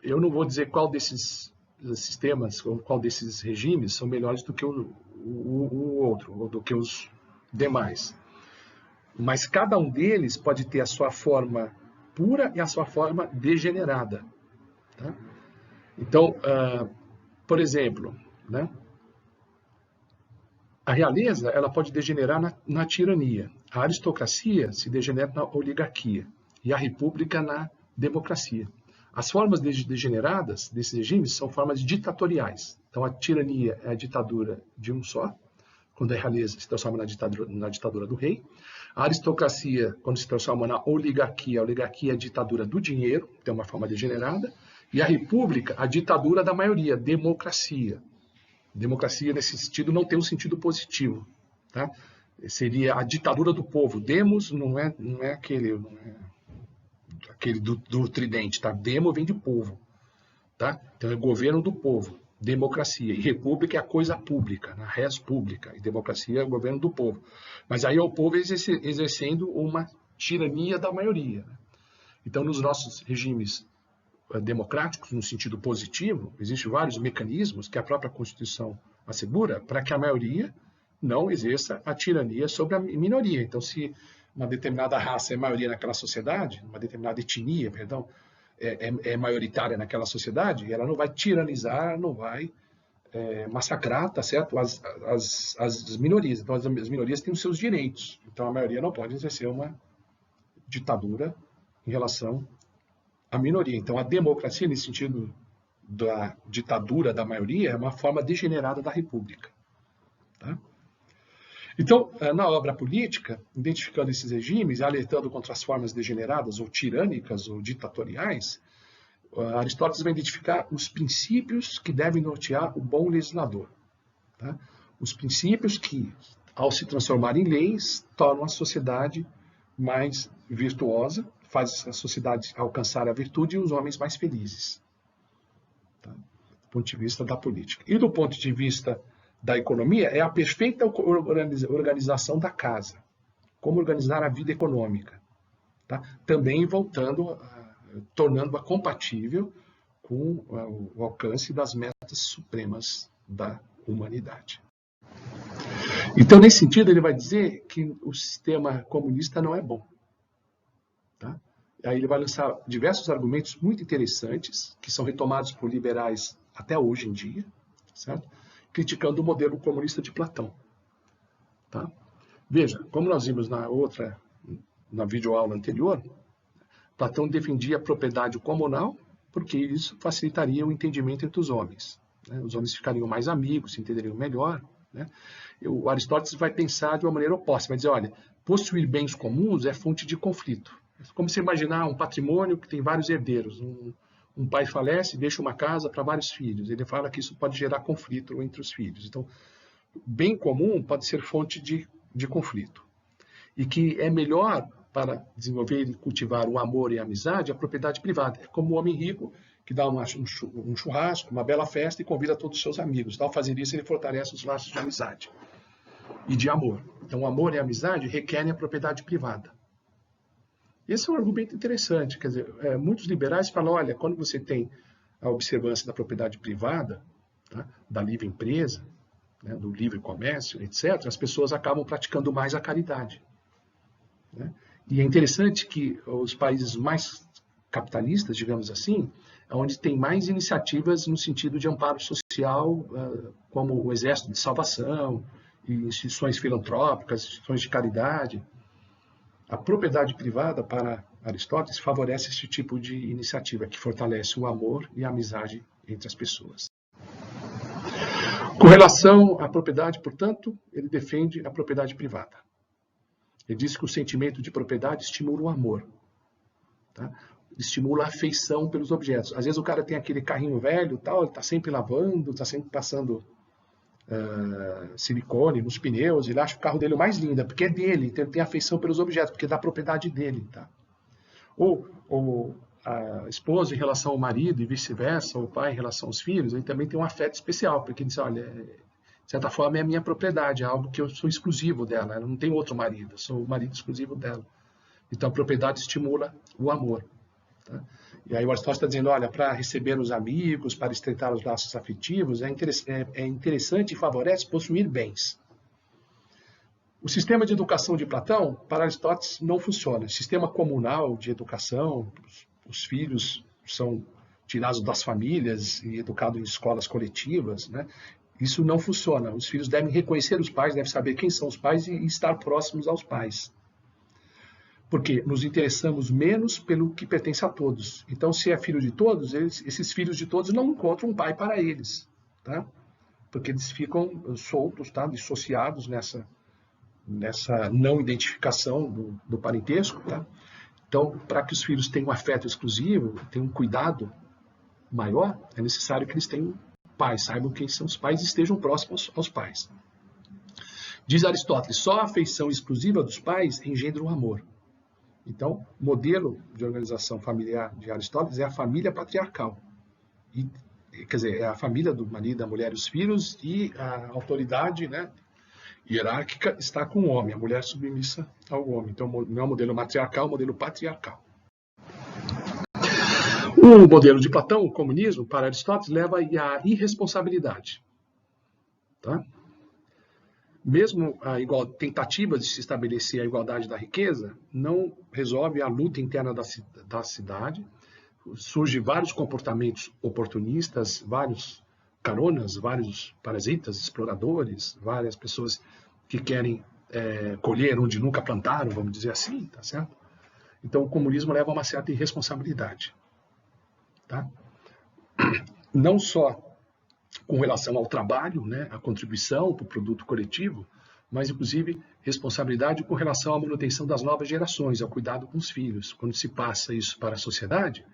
eu não vou dizer qual desses sistemas, ou qual desses regimes são melhores do que o outro, ou do que os demais. Mas cada um deles pode ter a sua forma pura e a sua forma degenerada. Tá? Então, por exemplo, né, a realeza ela pode degenerar na tirania. a aristocracia se degenera na oligarquia e a república na democracia. As formas degeneradas desses regimes são formas ditatoriais. Então, a tirania é a ditadura de um só, quando a realeza se transforma na ditadura do rei. A aristocracia, quando se transforma na oligarquia, a oligarquia é a ditadura do dinheiro, que é uma forma degenerada. E a república, a ditadura da maioria, democracia. Democracia, nesse sentido, não tem um sentido positivo. Tá? Seria a ditadura do povo. Demos não é aquele do tridente. Tá? Demo vem de povo. Tá? Então é governo do povo. Democracia. E república é a coisa pública, a res pública. E democracia é o governo do povo. Mas aí é o povo exercendo uma tirania da maioria. Né? Então, nos nossos regimes democráticos, no sentido positivo, existem vários mecanismos que a própria Constituição assegura para que a maioria não exerça a tirania sobre a minoria. Então, se uma determinada raça é maioria naquela sociedade, uma determinada etnia, perdão, é maioritária naquela sociedade, ela não vai tiranizar, não vai massacrar, tá certo? As minorias. Então, as minorias têm os seus direitos. Então, a maioria não pode exercer uma ditadura em relação à minoria. Então, a democracia, nesse sentido da ditadura da maioria, é uma forma degenerada da república. Tá? Então, na obra política, identificando esses regimes, alertando contra as formas degeneradas ou tirânicas ou ditatoriais, Aristóteles vai identificar os princípios que devem nortear o bom legislador. Tá? Os princípios que, ao se transformar em leis, tornam a sociedade mais virtuosa, faz a sociedade alcançar a virtude e os homens mais felizes. Tá? Do ponto de vista da política. E do ponto de vista da economia, é a perfeita organização da casa. Como organizar a vida econômica. Tá? Também tornando-a compatível com o alcance das metas supremas da humanidade. Então, nesse sentido, ele vai dizer que o sistema comunista não é bom. Tá? Aí ele vai lançar diversos argumentos muito interessantes, que são retomados por liberais até hoje em dia, certo? Criticando o modelo comunista de Platão. Tá? Veja, como nós vimos na videoaula anterior, Platão defendia a propriedade comunal, porque isso facilitaria o entendimento entre os homens. Né? Os homens ficariam mais amigos, se entenderiam melhor. Né? O Aristóteles vai pensar de uma maneira oposta, vai dizer, olha, possuir bens comuns é fonte de conflito. É como você imaginar um patrimônio que tem vários herdeiros. Um pai falece e deixa uma casa para vários filhos. Ele fala que isso pode gerar conflito entre os filhos. Então, bem comum pode ser fonte de conflito. E que é melhor para desenvolver e cultivar o amor e a amizade a propriedade privada. É como o homem rico que dá um churrasco, uma bela festa e convida todos os seus amigos. Ao fazer isso, ele fortalece os laços de amizade e de amor. Então, o amor e a amizade requerem a propriedade privada. Esse é um argumento interessante. Quer dizer, muitos liberais falam, olha, quando você tem a observância da propriedade privada, tá, da livre empresa, né, do livre comércio, etc., as pessoas acabam praticando mais a caridade. Né? E é interessante que os países mais capitalistas, digamos assim, é onde tem mais iniciativas no sentido de amparo social, como o Exército de Salvação, e instituições filantrópicas, instituições de caridade. A propriedade privada, para Aristóteles, favorece esse tipo de iniciativa, que fortalece o amor e a amizade entre as pessoas. Com relação à propriedade, portanto, ele defende a propriedade privada. Ele diz que o sentimento de propriedade estimula o amor. Tá? Estimula a afeição pelos objetos. Às vezes o cara tem aquele carrinho velho, tal, ele está sempre lavando, está sempre passando silicone nos pneus, ele acha o carro dele o mais lindo, porque é dele, então ele tem afeição pelos objetos, porque é da propriedade dele. Tá? Ou a esposa em relação ao marido e vice-versa, ou o pai em relação aos filhos, ele também tem um afeto especial, porque ele diz, olha, de certa forma é a minha propriedade, é algo que eu sou exclusivo dela, ela não tem outro marido, eu sou o marido exclusivo dela. Então a propriedade estimula o amor. Tá? E aí o Aristóteles está dizendo, olha, para receber os amigos, para estreitar os laços afetivos, é interessante e favorece possuir bens. O sistema de educação de Platão, para Aristóteles, não funciona. O sistema comunal de educação, os filhos são tirados das famílias e educados em escolas coletivas, né? Isso não funciona. Os filhos devem reconhecer os pais, devem saber quem são os pais e estar próximos aos pais. Porque nos interessamos menos pelo que pertence a todos. Então, se é filho de todos, esses filhos de todos não encontram um pai para eles, tá? Porque eles ficam soltos, tá? Dissociados nessa não identificação do parentesco, tá? Então, para que os filhos tenham um afeto exclusivo, tenham um cuidado maior, é necessário que eles tenham pais, saibam quem são os pais e estejam próximos aos pais. Diz Aristóteles, só a afeição exclusiva dos pais engendra o amor. Então, o modelo de organização familiar de Aristóteles é a família patriarcal. Quer dizer, é a família do marido, da mulher e os filhos, e a autoridade, né, hierárquica está com o homem, a mulher submissa ao homem. Então, não é o modelo matriarcal, é o modelo patriarcal. O modelo de Platão, o comunismo, para Aristóteles, leva à irresponsabilidade. Tá? Mesmo a tentativa de se estabelecer a igualdade da riqueza não resolve a luta interna da cidade. Surgem vários comportamentos oportunistas, vários caronas, vários parasitas, exploradores, várias pessoas que querem colher onde nunca plantaram, vamos dizer assim, tá certo? Então o comunismo leva a uma certa irresponsabilidade. Tá? Não só com relação ao trabalho, né, a contribuição para o produto coletivo, mas inclusive responsabilidade com relação à manutenção das novas gerações, ao cuidado com os filhos. Quando se passa isso para a sociedade,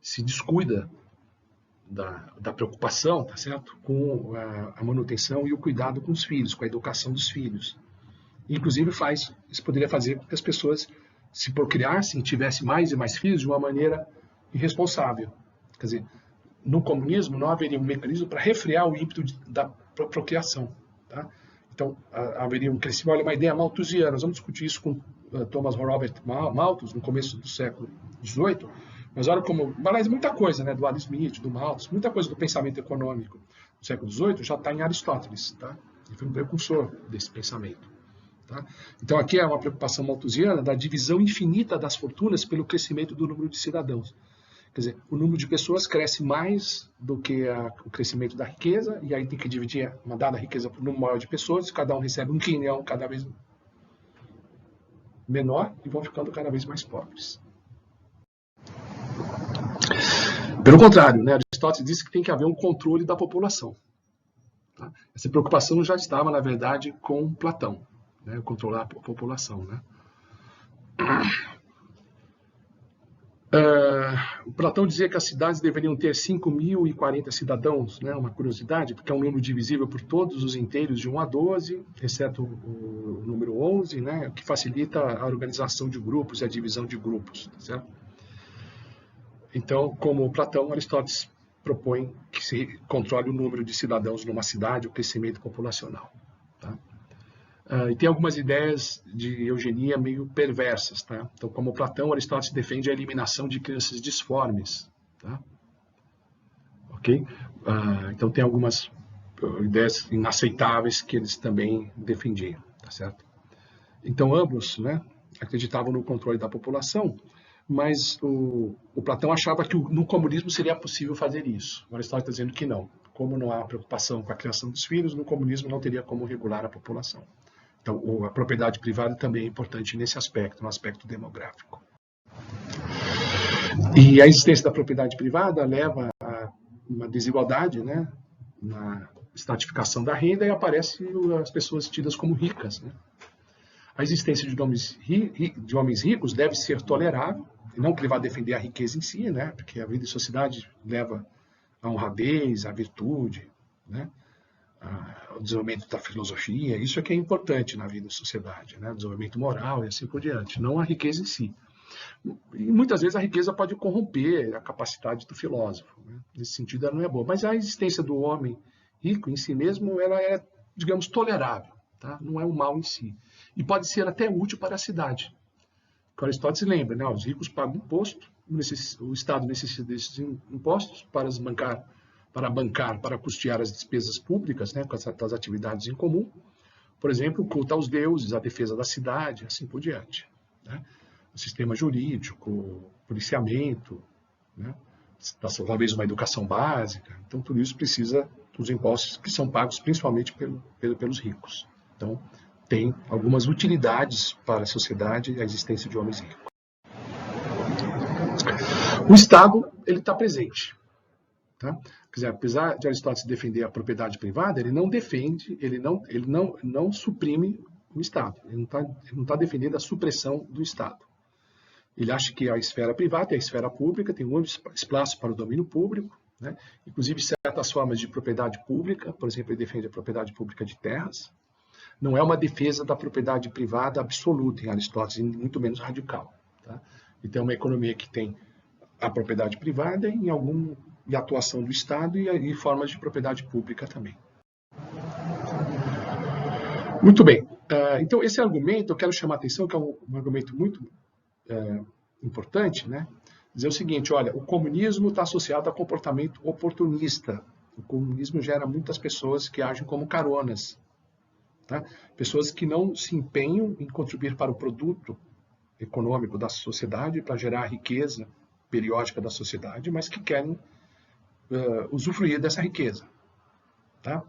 se descuida da preocupação, tá certo? Com a manutenção e o cuidado com os filhos, com a educação dos filhos. Inclusive isso poderia fazer com que as pessoas se procriassem, tivessem mais e mais filhos de uma maneira irresponsável. Quer dizer, no comunismo não haveria um mecanismo para refrear o ímpeto da procriação. Tá? Então, haveria um crescimento, olha, uma ideia malthusiana. Nós vamos discutir isso com Thomas Robert Malthus, no começo do século XVIII, mas olha como, mas muita coisa, né, do Adam Smith, do Malthus, muita coisa do pensamento econômico do século XVIII já está em Aristóteles. Tá? Ele foi um precursor desse pensamento. Tá? Então, aqui é uma preocupação malthusiana da divisão infinita das fortunas pelo crescimento do número de cidadãos. Quer dizer, o número de pessoas cresce mais do que o crescimento da riqueza, e aí tem que dividir uma dada riqueza por um número maior de pessoas, cada um recebe um quinhão cada vez menor e vão ficando cada vez mais pobres. Pelo contrário, né, Aristóteles disse que tem que haver um controle da população. Tá? Essa preocupação já estava, na verdade, com Platão, né, controlar a população. Né? O Platão dizia que as cidades deveriam ter 5.040 cidadãos, né? Uma curiosidade, porque é um número divisível por todos os inteiros de 1 a 12, exceto o número 11, né? Que facilita a organização de grupos e a divisão de grupos. Certo? Então, como Platão, Aristóteles propõe que se controle o número de cidadãos numa cidade, o crescimento populacional. Tá? E tem algumas ideias de eugenia meio perversas. Tá? Então, como Platão, Aristóteles defende a eliminação de crianças disformes. Tá? Ok? Então, tem algumas ideias inaceitáveis que eles também defendiam. Tá certo? Então, ambos, né, acreditavam no controle da população, mas o Platão achava que no comunismo seria possível fazer isso. O Aristóteles está dizendo que não. Como não há preocupação com a criação dos filhos, no comunismo não teria como regular a população. Então, a propriedade privada também é importante nesse aspecto, no aspecto demográfico. E a existência da propriedade privada leva a uma desigualdade, né, na estratificação da renda, e aparecem as pessoas tidas como ricas. Né? A existência de homens ricos deve ser tolerável, e não que ele vá defender a riqueza em si, né, porque a vida em sociedade leva à honradez, à virtude, né? O desenvolvimento da filosofia, isso é que é importante na vida da sociedade, né? O desenvolvimento moral e assim por diante, não a riqueza em si. E muitas vezes a riqueza pode corromper a capacidade do filósofo, né? Nesse sentido ela não é boa, mas a existência do homem rico em si mesmo, ela é, digamos, tolerável, tá? Não é um mal em si. E pode ser até útil para a cidade. O Aristóteles lembra, né? Os ricos pagam imposto, o Estado necessita desses impostos para custear as despesas públicas, né, com as atividades em comum, por exemplo, o culto aos deuses, a defesa da cidade, assim por diante. Né? O sistema jurídico, policiamento, né? Talvez uma educação básica, então tudo isso precisa dos impostos que são pagos principalmente pelos ricos. Então, tem algumas utilidades para a sociedade a existência de homens ricos. O Estado, ele está presente. Tá? Quer dizer, apesar de Aristóteles defender a propriedade privada, ele não defende, ele não suprime o Estado. Ele não tá defendendo a supressão do Estado. Ele acha que a esfera privada e a esfera pública tem um espaço para o domínio público, né? Inclusive certas formas de propriedade pública, por exemplo, ele defende a propriedade pública de terras. Não é uma defesa da propriedade privada absoluta em Aristóteles, muito menos radical. Tá? Então, é uma economia que tem a propriedade privada e a atuação do Estado e formas de propriedade pública também. Muito bem. Então, esse argumento, eu quero chamar a atenção, que é um argumento muito importante, né? Dizer o seguinte, olha, o comunismo está associado a comportamento oportunista. O comunismo gera muitas pessoas que agem como caronas. Tá? Pessoas que não se empenham em contribuir para o produto econômico da sociedade, para gerar a riqueza periódica da sociedade, mas que querem usufruir dessa riqueza. Tá?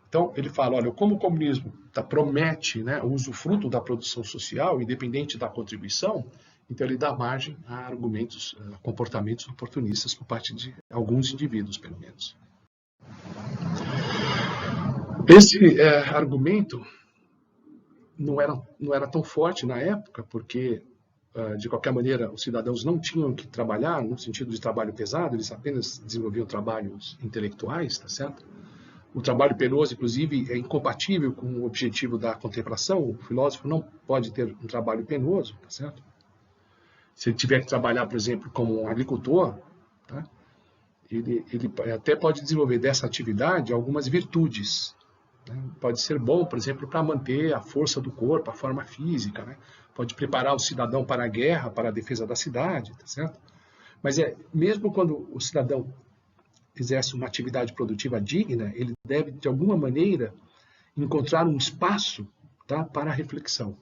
Então, ele fala, olha, como o comunismo promete, né, o usufruto da produção social, independente da contribuição, então ele dá margem a argumentos, a comportamentos oportunistas por parte de alguns indivíduos, pelo menos. Esse argumento não era tão forte na época, porque, de qualquer maneira, os cidadãos não tinham que trabalhar no sentido de trabalho pesado, eles apenas desenvolviam trabalhos intelectuais, tá certo? O trabalho penoso, inclusive, é incompatível com o objetivo da contemplação. O filósofo não pode ter um trabalho penoso, tá certo? Se ele tiver que trabalhar, por exemplo, como um agricultor, tá? Ele até pode desenvolver dessa atividade algumas virtudes. Né? Pode ser bom, por exemplo, para manter a força do corpo, a forma física. Né? Pode preparar o cidadão para a guerra, para a defesa da cidade, tá certo? Mas mesmo quando o cidadão exerce uma atividade produtiva digna, ele deve, de alguma maneira, encontrar um espaço, tá, para a reflexão.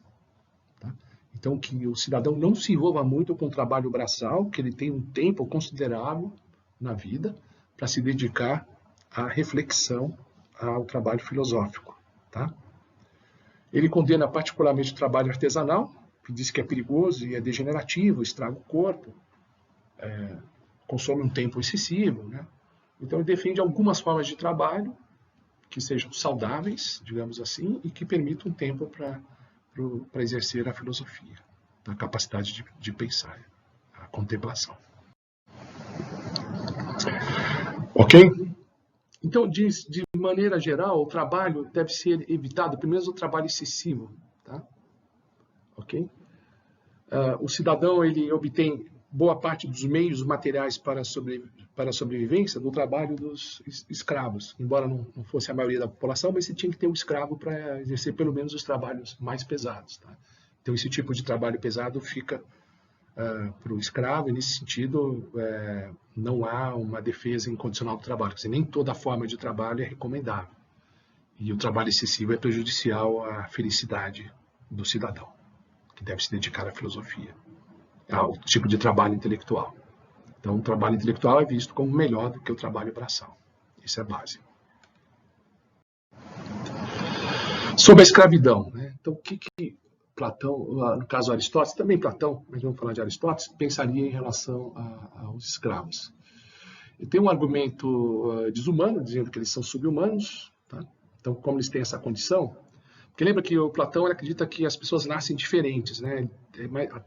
Tá? Então, que o cidadão não se envolva muito com o trabalho braçal, que ele tenha um tempo considerável na vida para se dedicar à reflexão, ao trabalho filosófico. Tá? Ele condena particularmente o trabalho artesanal, que diz que é perigoso e é degenerativo, estraga o corpo, consome um tempo excessivo, né? Então, ele defende algumas formas de trabalho que sejam saudáveis, digamos assim, e que permitam um tempo para exercer a filosofia, a capacidade de pensar, a contemplação. Ok? Então, de maneira geral, o trabalho deve ser evitado, pelo menos o trabalho excessivo. Tá? Ok? O cidadão ele obtém boa parte dos meios materiais para a sobrevivência do trabalho dos escravos, embora não fosse a maioria da população, mas você tinha que ter um escravo para exercer pelo menos os trabalhos mais pesados. Tá? Então, esse tipo de trabalho pesado fica para o escravo, e nesse sentido não há uma defesa incondicional do trabalho, quer dizer, nem toda forma de trabalho é recomendável. E o trabalho excessivo é prejudicial à felicidade do cidadão, que deve se dedicar à filosofia, ao tipo de trabalho intelectual. Então, o trabalho intelectual é visto como melhor do que o trabalho braçal. Isso é básico. Sobre a escravidão. Né? Então, o que Platão, no caso Aristóteles, também Platão, mas vamos falar de Aristóteles, pensaria em relação aos escravos? Ele tem um argumento desumano, dizendo que eles são subhumanos. Tá? Então, como eles têm essa condição? Porque lembra que o Platão acredita que as pessoas nascem diferentes. Né?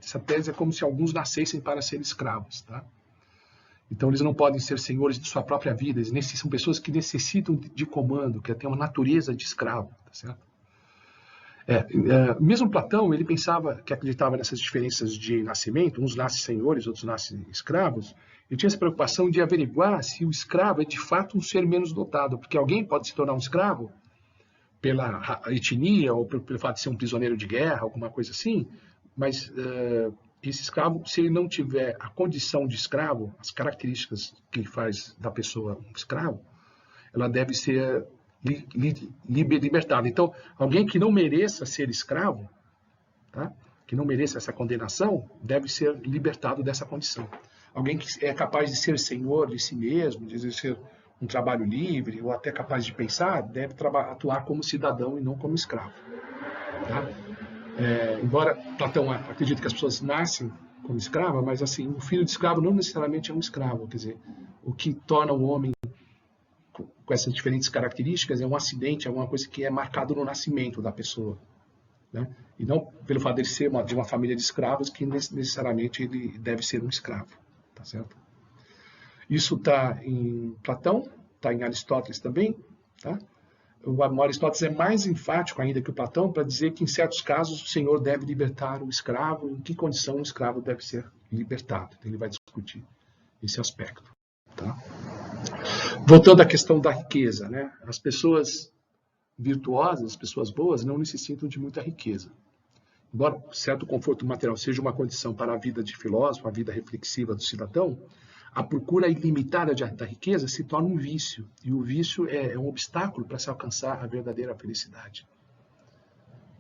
Essa tese é como se alguns nascessem para ser escravos. Tá? Então, eles não podem ser senhores de sua própria vida. Eles são pessoas que necessitam de comando, que têm uma natureza de escravo. Tá certo? Mesmo Platão, ele pensava, que acreditava nessas diferenças de nascimento, uns nascem senhores, outros nascem escravos. Ele tinha essa preocupação de averiguar se o escravo é de fato um ser menos dotado, porque alguém pode se tornar um escravo pela etnia ou pelo fato de ser um prisioneiro de guerra, alguma coisa assim, mas esse escravo, se ele não tiver a condição de escravo, as características que faz da pessoa um escravo, ela deve ser libertada. Então, alguém que não mereça ser escravo, tá? Que não mereça essa condenação, deve ser libertado dessa condição. Alguém que é capaz de ser senhor de si mesmo, de exercer um trabalho livre, ou até capaz de pensar, deve atuar como cidadão e não como escravo. Tá? Embora Platão acredite que as pessoas nascem como escrava, mas assim, o filho de escravo não necessariamente é um escravo. Quer dizer, o que torna o homem com essas diferentes características é um acidente, é uma coisa que é marcado no nascimento da pessoa. Né? E não pelo fato de ele ser de uma família de escravos que necessariamente ele deve ser um escravo. Tá certo? Isso está em Platão, está em Aristóteles também. Tá? O Aristóteles é mais enfático ainda que o Platão para dizer que em certos casos o senhor deve libertar o escravo, em que condição o escravo deve ser libertado. Então, ele vai discutir esse aspecto. Tá? Voltando à questão da riqueza, né? As pessoas virtuosas, as pessoas boas, não necessitam de muita riqueza. Embora certo conforto material seja uma condição para a vida de filósofo, a vida reflexiva do cidadão, a procura ilimitada da riqueza se torna um vício, e o vício é um obstáculo para se alcançar a verdadeira felicidade.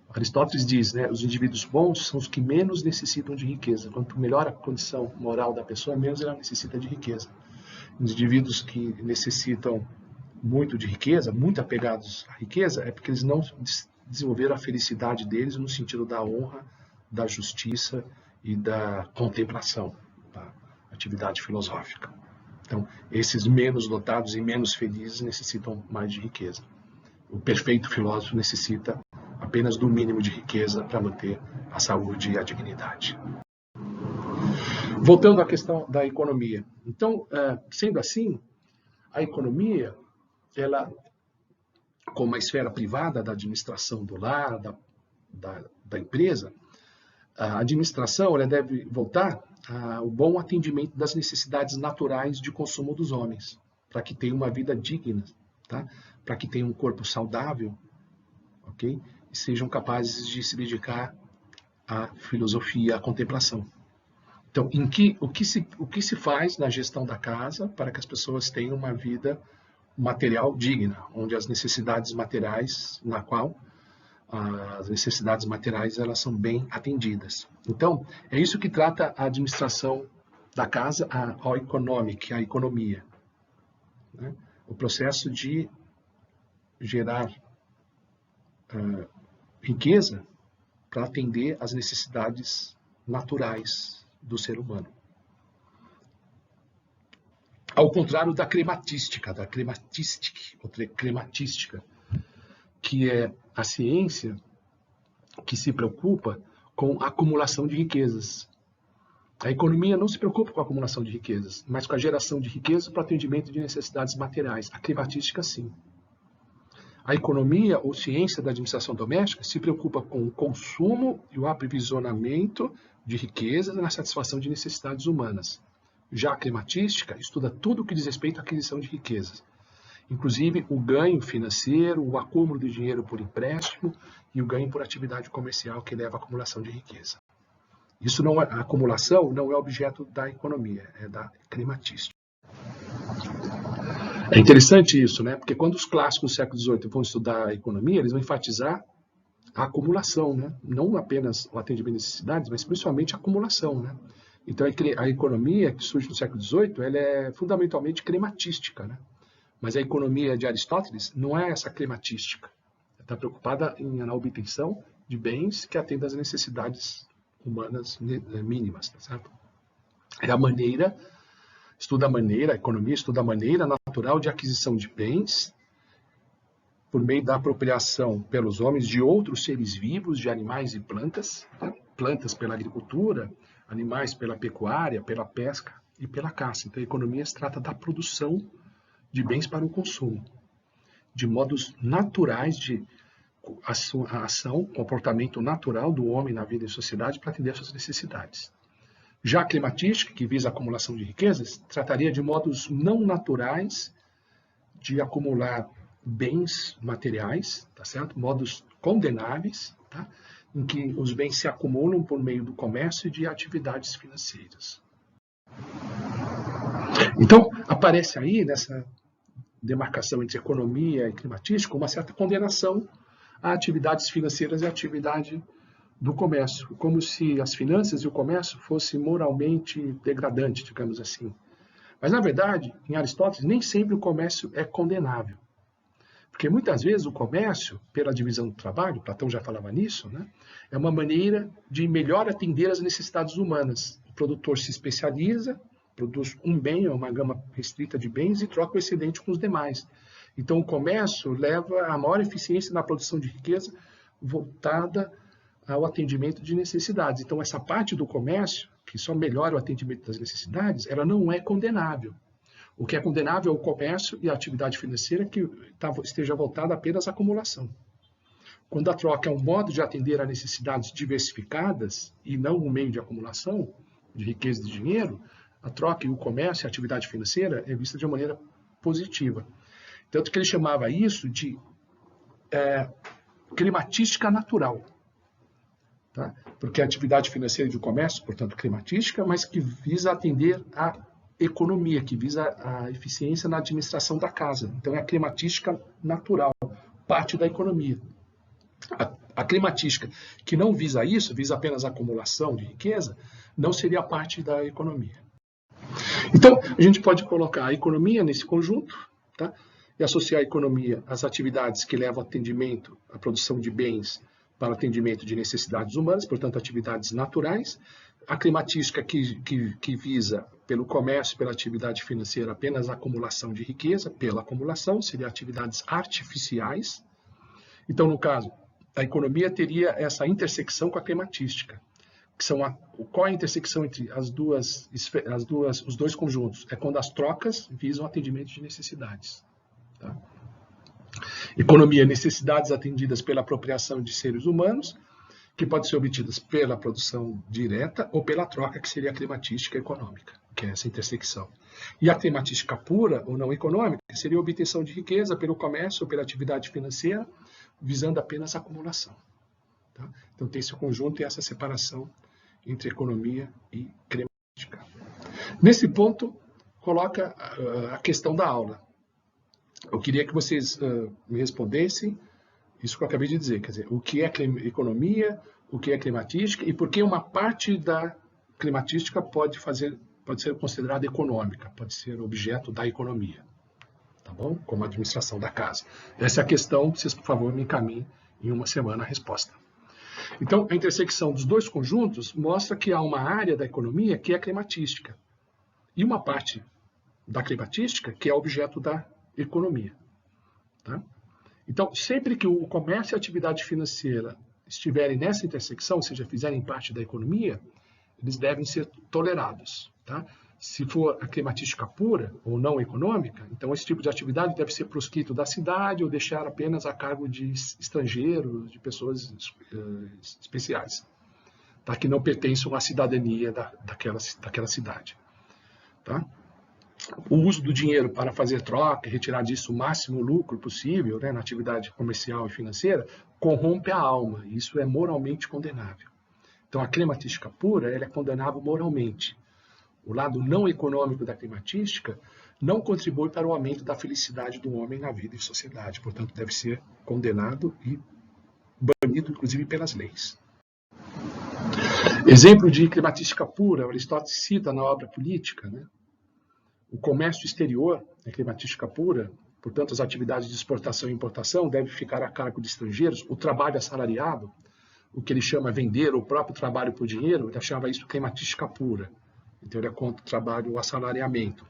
Aristóteles diz, né, os indivíduos bons são os que menos necessitam de riqueza. Quanto melhor a condição moral da pessoa, menos ela necessita de riqueza. Os indivíduos que necessitam muito de riqueza, muito apegados à riqueza, é porque eles não desenvolveram a felicidade deles no sentido da honra, da justiça e da contemplação, da atividade filosófica. Então, esses menos dotados e menos felizes necessitam mais de riqueza. O perfeito filósofo necessita apenas do mínimo de riqueza para manter a saúde e a dignidade. Voltando à questão da economia. Então, sendo assim, a economia, ela, como a esfera privada da administração do lar, da empresa, a administração ela deve voltar ao bom atendimento das necessidades naturais de consumo dos homens, para que tenham uma vida digna, tá? Para que tenham um corpo saudável, ok? E sejam capazes de se dedicar à filosofia, à contemplação. Então, o que se faz na gestão da casa para que as pessoas tenham uma vida material digna, onde as necessidades materiais, na qual as necessidades materiais elas são bem atendidas. Então, é isso que trata a administração da casa, a economia. Né? O processo de gerar riqueza para atender às necessidades naturais do ser humano. Ao contrário da crematística, que é a ciência que se preocupa com a acumulação de riquezas. A economia não se preocupa com a acumulação de riquezas, mas com a geração de riqueza para atendimento de necessidades materiais. A crematística, sim. A economia ou ciência da administração doméstica se preocupa com o consumo e o aprovisionamento de riquezas na satisfação de necessidades humanas. Já a crematística estuda tudo o que diz respeito à aquisição de riquezas, inclusive o ganho financeiro, o acúmulo de dinheiro por empréstimo e o ganho por atividade comercial que leva à acumulação de riqueza. Isso não é, a acumulação não é objeto da economia, é da crematística. É interessante isso, né? Porque quando os clássicos do século XVIII vão estudar a economia, eles vão enfatizar a acumulação, né? Não apenas o atendimento de necessidades, mas principalmente a acumulação, né? Então a economia que surge no século XVIII, ela é fundamentalmente crematística, né? Mas a economia de Aristóteles não é essa crematística. Ela está preocupada na obtenção de bens que atendam às necessidades humanas mínimas, tá certo? É a maneira, a economia estuda a maneira natural de aquisição de bens por meio da apropriação pelos homens de outros seres vivos, de animais e plantas, né? Plantas pela agricultura, animais pela pecuária, pela pesca e pela caça. Então a economia se trata da produção de bens para o consumo, de modos naturais de ação, comportamento natural do homem na vida e sociedade para atender às suas necessidades. Já a climatística, que visa a acumulação de riquezas, trataria de modos não naturais de acumular bens materiais, tá certo? Modos condenáveis, tá? Em que os bens se acumulam por meio do comércio e de atividades financeiras. Então, aparece aí, nessa demarcação entre economia e climatística, uma certa condenação a atividades financeiras e a atividade do comércio, como se as finanças e o comércio fossem moralmente degradantes, digamos assim. Mas, na verdade, em Aristóteles, nem sempre o comércio é condenável. Porque muitas vezes o comércio, pela divisão do trabalho, Platão já falava nisso, né, é uma maneira de melhor atender às necessidades humanas. O produtor se especializa, produz um bem, uma gama restrita de bens e troca o excedente com os demais. Então o comércio leva a maior eficiência na produção de riqueza voltada ao atendimento de necessidades. Então essa parte do comércio, que só melhora o atendimento das necessidades, ela não é condenável. O que é condenável é o comércio e a atividade financeira que esteja voltada apenas à acumulação. Quando a troca é um modo de atender a necessidades diversificadas e não um meio de acumulação de riqueza e de dinheiro, a troca e o comércio e a atividade financeira é vista de uma maneira positiva. Tanto que ele chamava isso de climatística natural. Tá? Porque a atividade financeira e de comércio, portanto, climatística, mas que visa atender a economia, que visa a eficiência na administração da casa. Então, é a climatística natural, parte da economia. A climatística que não visa isso, visa apenas a acumulação de riqueza, não seria parte da economia. Então, a gente pode colocar a economia nesse conjunto, tá? E associar a economia às atividades que levam ao atendimento, à produção de bens para atendimento de necessidades humanas, portanto, atividades naturais. A climatística que visa, pelo comércio, pela atividade financeira, apenas a acumulação de riqueza, pela acumulação, seria atividades artificiais. Então, no caso, a economia teria essa intersecção com a climatística. Que são qual é a intersecção entre os dois conjuntos? É quando as trocas visam atendimento de necessidades. Tá? Economia, necessidades atendidas pela apropriação de seres humanos, que podem ser obtidas pela produção direta ou pela troca, que seria a climatística econômica, que é essa intersecção. E a climatística pura ou não econômica seria a obtenção de riqueza pelo comércio ou pela atividade financeira, visando apenas a acumulação. Tá? Então tem esse conjunto e essa separação entre economia e climatística. Nesse ponto, coloca a questão da aula. Eu queria que vocês me respondessem isso que eu acabei de dizer, quer dizer, o que é economia, o que é climatística e por que uma parte da climatística pode ser considerada econômica, pode ser objeto da economia, tá bom? Como a administração da casa. Essa é a questão, vocês, por favor, me encaminhem em uma semana a resposta. Então, a intersecção dos dois conjuntos mostra que há uma área da economia que é climatística e uma parte da climatística que é objeto da economia. Tá? Então, sempre que o comércio e a atividade financeira estiverem nessa intersecção, ou seja, fizerem parte da economia, eles devem ser tolerados. Tá? Se for a climatística pura ou não econômica, então esse tipo de atividade deve ser proscrito da cidade ou deixar apenas a cargo de estrangeiros, de pessoas especiais, tá? Que não pertençam à cidadania daquela cidade. Tá? O uso do dinheiro para fazer troca e retirar disso o máximo lucro possível, né, na atividade comercial e financeira, corrompe a alma. E isso é moralmente condenável. Então, a climatística pura ela é condenável moralmente. O lado não econômico da climatística não contribui para o aumento da felicidade do homem na vida e sociedade. Portanto, deve ser condenado e banido, inclusive, pelas leis. Exemplo de climatística pura, Aristóteles cita na obra Política, né? O comércio exterior é climatística pura, portanto, as atividades de exportação e importação devem ficar a cargo de estrangeiros. O trabalho assalariado, o que ele chama vender o próprio trabalho por dinheiro, ele achava isso climatística pura. Então, ele é contra o trabalho, o assalariamento.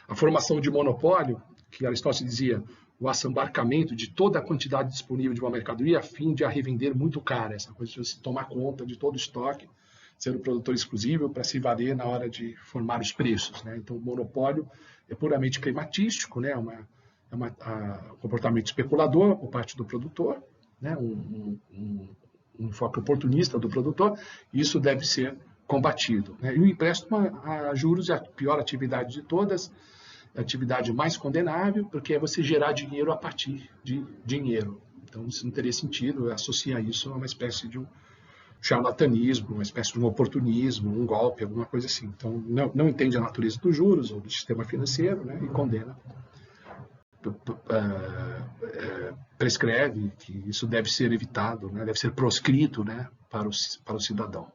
A formação de monopólio, que Aristóteles dizia, o assambarcamento de toda a quantidade disponível de uma mercadoria a fim de a revender muito cara, essa coisa de se tomar conta de todo o estoque, ser o produtor exclusivo para se valer na hora de formar os preços. Né? Então, o monopólio é puramente climatístico, né? Um comportamento especulador por parte do produtor, né? um enfoque oportunista do produtor, e isso deve ser combatido. Né? E o empréstimo a juros é a pior atividade de todas, é a atividade mais condenável, porque é você gerar dinheiro a partir de dinheiro. Então, isso não teria sentido associar isso a uma espécie de um charlatanismo, uma espécie de um oportunismo, um golpe, alguma coisa assim. Então, não entende a natureza dos juros ou do sistema financeiro, né, e condena, prescreve que isso deve ser evitado, né, deve ser proscrito, né, para o cidadão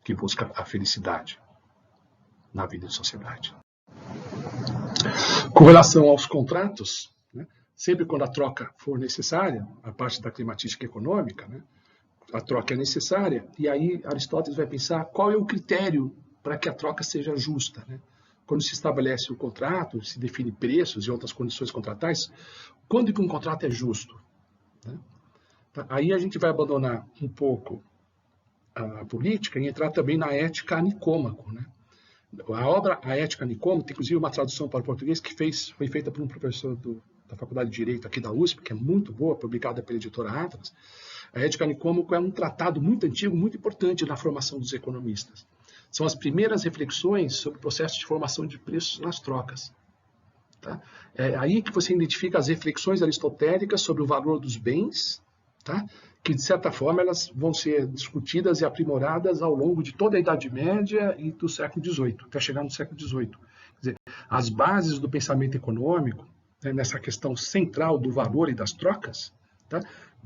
que busca a felicidade na vida e sociedade. Com relação aos contratos, né, sempre quando a troca for necessária, a parte da climatística econômica, né, a troca é necessária, e aí Aristóteles vai pensar qual é o critério para que a troca seja justa, né? Quando se estabelece o contrato, se define preços e outras condições contratais, quando que um contrato é justo? Né? Aí a gente vai abandonar um pouco a política e entrar também na ética a Nicômaco, né? A obra A Ética Nicômaco, tem inclusive uma tradução para o português que foi feita por um professor da Faculdade de Direito aqui da USP, que é muito boa, publicada pela editora Atlas. A Ética Nicômaco é um tratado muito antigo, muito importante na formação dos economistas. São as primeiras reflexões sobre o processo de formação de preços nas trocas. Tá? É aí que você identifica as reflexões aristotélicas sobre o valor dos bens, tá? Que, de certa forma, elas vão ser discutidas e aprimoradas ao longo de toda a Idade Média e do século XVIII, até chegar no século XVIII. Quer dizer, as bases do pensamento econômico, né, nessa questão central do valor e das trocas, tá,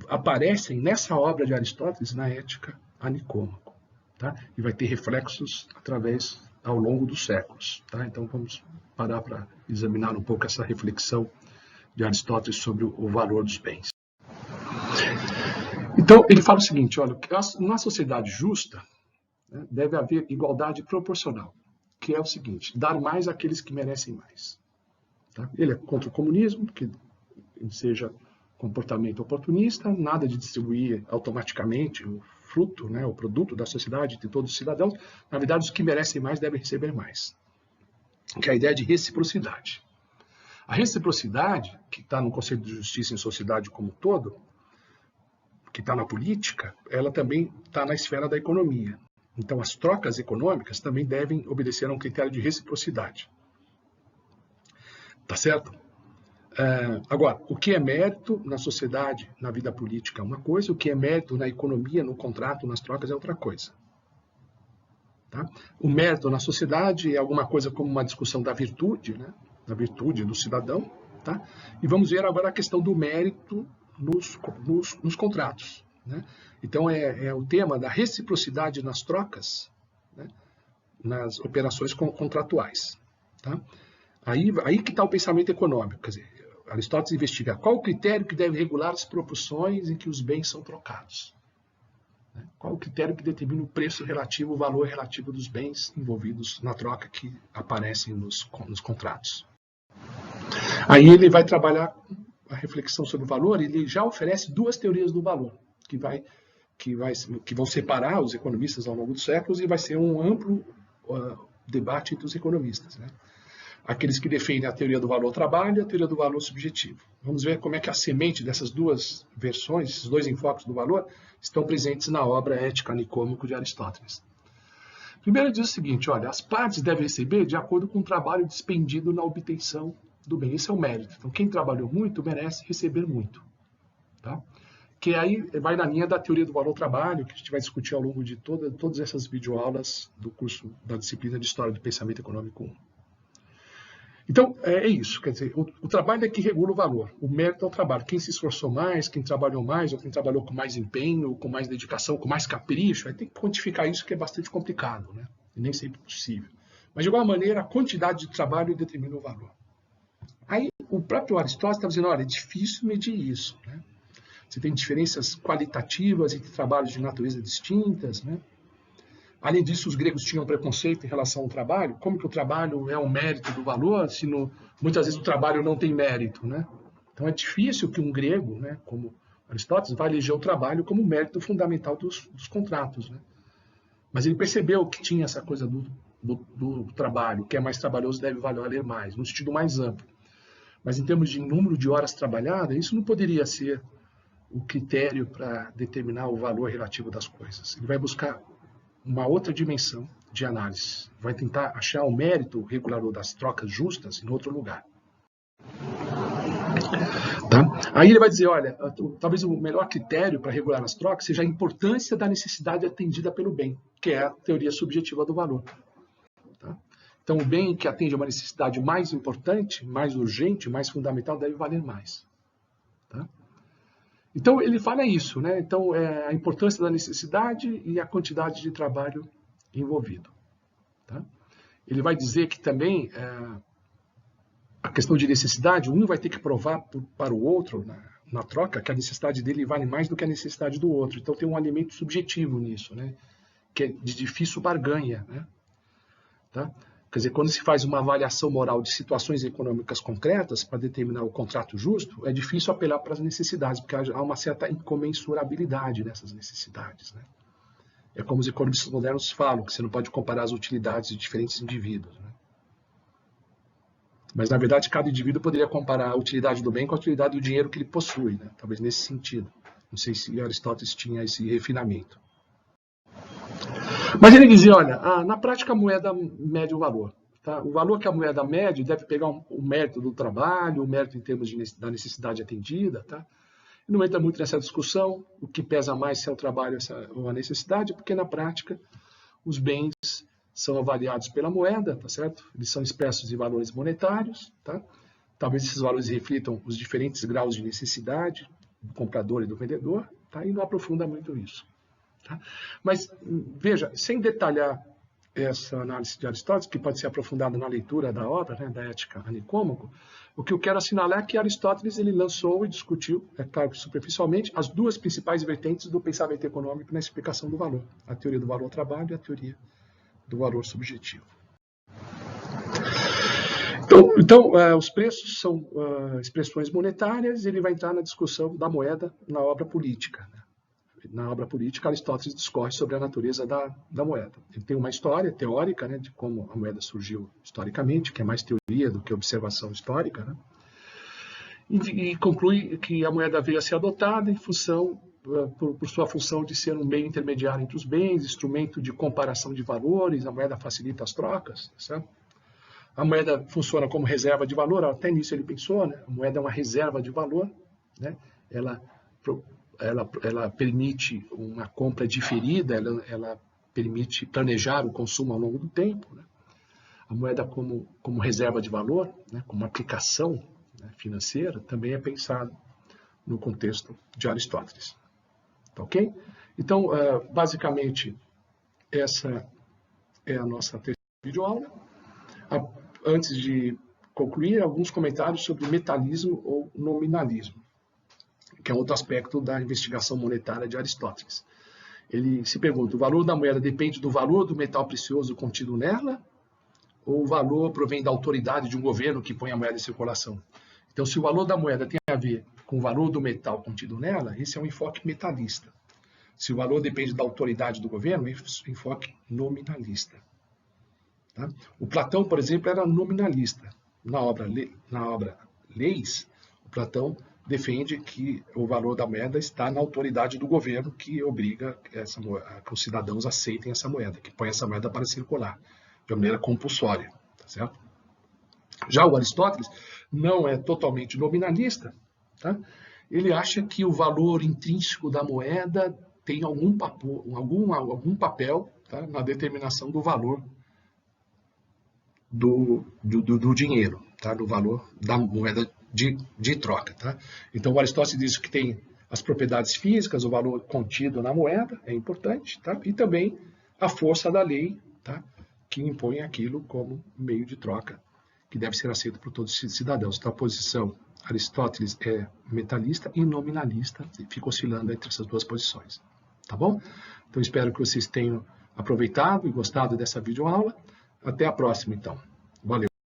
aparecem nessa obra de Aristóteles, na Ética a Nicômaco. Tá? E vai ter reflexos ao longo dos séculos. Tá? Então, vamos parar para examinar um pouco essa reflexão de Aristóteles sobre o valor dos bens. Então, ele fala o seguinte, olha, na sociedade justa, né, deve haver igualdade proporcional, que é o seguinte, dar mais àqueles que merecem mais. Tá? Ele é contra o comunismo, que seja comportamento oportunista, nada de distribuir automaticamente o fruto, né, o produto da sociedade de todos os cidadãos. Na verdade, os que merecem mais devem receber mais. Que é a ideia de reciprocidade. A reciprocidade, que está no conceito de justiça em sociedade como um todo, que está na política, ela também está na esfera da economia. Então, as trocas econômicas também devem obedecer a um critério de reciprocidade. Tá certo? Agora, o que é mérito na sociedade, na vida política é uma coisa, o que é mérito na economia, no contrato, nas trocas é outra coisa. Tá? O mérito na sociedade é alguma coisa como uma discussão da virtude, né? Da virtude do cidadão. Tá? E vamos ver agora a questão do mérito nos contratos. Né? Então, é o tema da reciprocidade nas trocas, né? Nas operações contratuais. Tá? Aí que está o pensamento econômico. Quer dizer, Aristóteles investiga qual o critério que deve regular as proporções em que os bens são trocados. Né? Qual o critério que determina o preço relativo, o valor relativo dos bens envolvidos na troca que aparecem nos contratos. Aí ele vai trabalhar a reflexão sobre o valor, ele já oferece duas teorias do valor, que vão separar os economistas ao longo dos séculos e vai ser um amplo debate entre os economistas. Né? Aqueles que defendem a teoria do valor-trabalho e a teoria do valor subjetivo. Vamos ver como é que a semente dessas duas versões, esses dois enfoques do valor, estão presentes na obra Ética Nicômaco de Aristóteles. Primeiro diz o seguinte, olha, as partes devem receber de acordo com o trabalho despendido na obtenção do bem. Esse é o mérito. Então, quem trabalhou muito merece receber muito. Tá? Que aí vai na linha da teoria do valor-trabalho, que a gente vai discutir ao longo de todas essas videoaulas do curso da disciplina de História do Pensamento Econômico 1. Então, é isso. Quer dizer, o trabalho é que regula o valor. O mérito é o trabalho. Quem se esforçou mais, quem trabalhou mais, ou quem trabalhou com mais empenho, com mais dedicação, com mais capricho, aí tem que quantificar isso, que é bastante complicado, né? E nem sempre possível. Mas, de alguma maneira, a quantidade de trabalho determina o valor. Aí, o próprio Aristóteles está dizendo, olha, é difícil medir isso, né? Você tem diferenças qualitativas entre trabalhos de natureza distintas, né? Além disso, os gregos tinham preconceito em relação ao trabalho. Como que o trabalho é um mérito do valor, se muitas vezes o trabalho não tem mérito, né? Então é difícil que um grego, né, como Aristóteles, vá eleger o trabalho como mérito fundamental dos contratos, né? Mas ele percebeu que tinha essa coisa do trabalho, que é mais trabalhoso deve valer mais, no sentido mais amplo. Mas em termos de número de horas trabalhadas, isso não poderia ser o critério para determinar o valor relativo das coisas. Ele vai buscar uma outra dimensão de análise. Vai tentar achar o mérito regulador das trocas justas em outro lugar. Tá? Aí ele vai dizer, olha, talvez o melhor critério para regular as trocas seja a importância da necessidade atendida pelo bem, que é a teoria subjetiva do valor. Tá? Então, o bem que atende a uma necessidade mais importante, mais urgente, mais fundamental, deve valer mais. Tá? Então, ele fala isso, né? Então, a importância da necessidade e a quantidade de trabalho envolvido. Tá? Ele vai dizer que também a questão de necessidade, um vai ter que provar para o outro, na troca, que a necessidade dele vale mais do que a necessidade do outro. Então tem um alimento subjetivo nisso, né? Que é de difícil barganha, né? Tá? Quer dizer, quando se faz uma avaliação moral de situações econômicas concretas para determinar o contrato justo, é difícil apelar para as necessidades, porque há uma certa incomensurabilidade nessas necessidades, né? É como os economistas modernos falam, que você não pode comparar as utilidades de diferentes indivíduos, né? Mas, na verdade, cada indivíduo poderia comparar a utilidade do bem com a utilidade do dinheiro que ele possui, né? Talvez nesse sentido. Não sei se Aristóteles tinha esse refinamento. Mas ele dizia, olha, na prática a moeda mede o valor. Tá? O valor que a moeda mede deve pegar o mérito do trabalho, o mérito em termos da necessidade atendida. Tá? Não entra muito nessa discussão, o que pesa mais se é o trabalho ou a necessidade, porque na prática os bens são avaliados pela moeda, tá certo? Eles são expressos em valores monetários, tá? Talvez esses valores reflitam os diferentes graus de necessidade do comprador e do vendedor, tá? E não aprofunda muito isso. Tá? Mas, veja, sem detalhar essa análise de Aristóteles, que pode ser aprofundada na leitura da obra, né, da Ética a Nicômaco, o que eu quero assinalar é que Aristóteles ele lançou e discutiu, é claro que superficialmente, as duas principais vertentes do pensamento econômico na explicação do valor, a teoria do valor-trabalho e a teoria do valor subjetivo. Então, os preços são expressões monetárias, ele vai entrar na discussão da moeda na obra política. Né? Na obra política, Aristóteles discorre sobre a natureza da moeda. Ele tem uma história teórica, né, de como a moeda surgiu historicamente, que é mais teoria do que observação histórica, né? E conclui que a moeda veio a ser adotada em função, por sua função de ser um meio intermediário entre os bens, instrumento de comparação de valores, a moeda facilita as trocas, certo? A moeda funciona como reserva de valor, até nisso ele pensou, né? A moeda é uma reserva de valor, né? Ela permite uma compra diferida, ela permite planejar o consumo ao longo do tempo, né? A moeda como reserva de valor, né? Como aplicação, né, financeira, também é pensado no contexto de Aristóteles. Tá ok? Então, basicamente, essa é a nossa terceira videoaula. Antes de concluir, alguns comentários sobre metalismo ou nominalismo, que é outro aspecto da investigação monetária de Aristóteles. Ele se pergunta, o valor da moeda depende do valor do metal precioso contido nela, ou o valor provém da autoridade de um governo que põe a moeda em circulação? Então, se o valor da moeda tem a ver com o valor do metal contido nela, esse é um enfoque metalista. Se o valor depende da autoridade do governo, é um enfoque nominalista. Tá? O Platão, por exemplo, era nominalista. Na obra Leis, o Platão defende que o valor da moeda está na autoridade do governo que obriga que os cidadãos aceitem essa moeda, que põe essa moeda para circular, de maneira compulsória. Tá certo? Já o Aristóteles não é totalmente nominalista. Tá? Ele acha que o valor intrínseco da moeda tem algum papel, tá, na determinação do valor do dinheiro, tá, do valor da moeda de troca. Tá? Então, o Aristóteles diz que tem as propriedades físicas, o valor contido na moeda, é importante, tá? E também a força da lei, tá, que impõe aquilo como meio de troca, que deve ser aceito por todos os cidadãos. Então, a posição Aristóteles é metalista e nominalista, e fica oscilando entre essas duas posições. Tá bom? Então, espero que vocês tenham aproveitado e gostado dessa videoaula. Até a próxima, então. Valeu!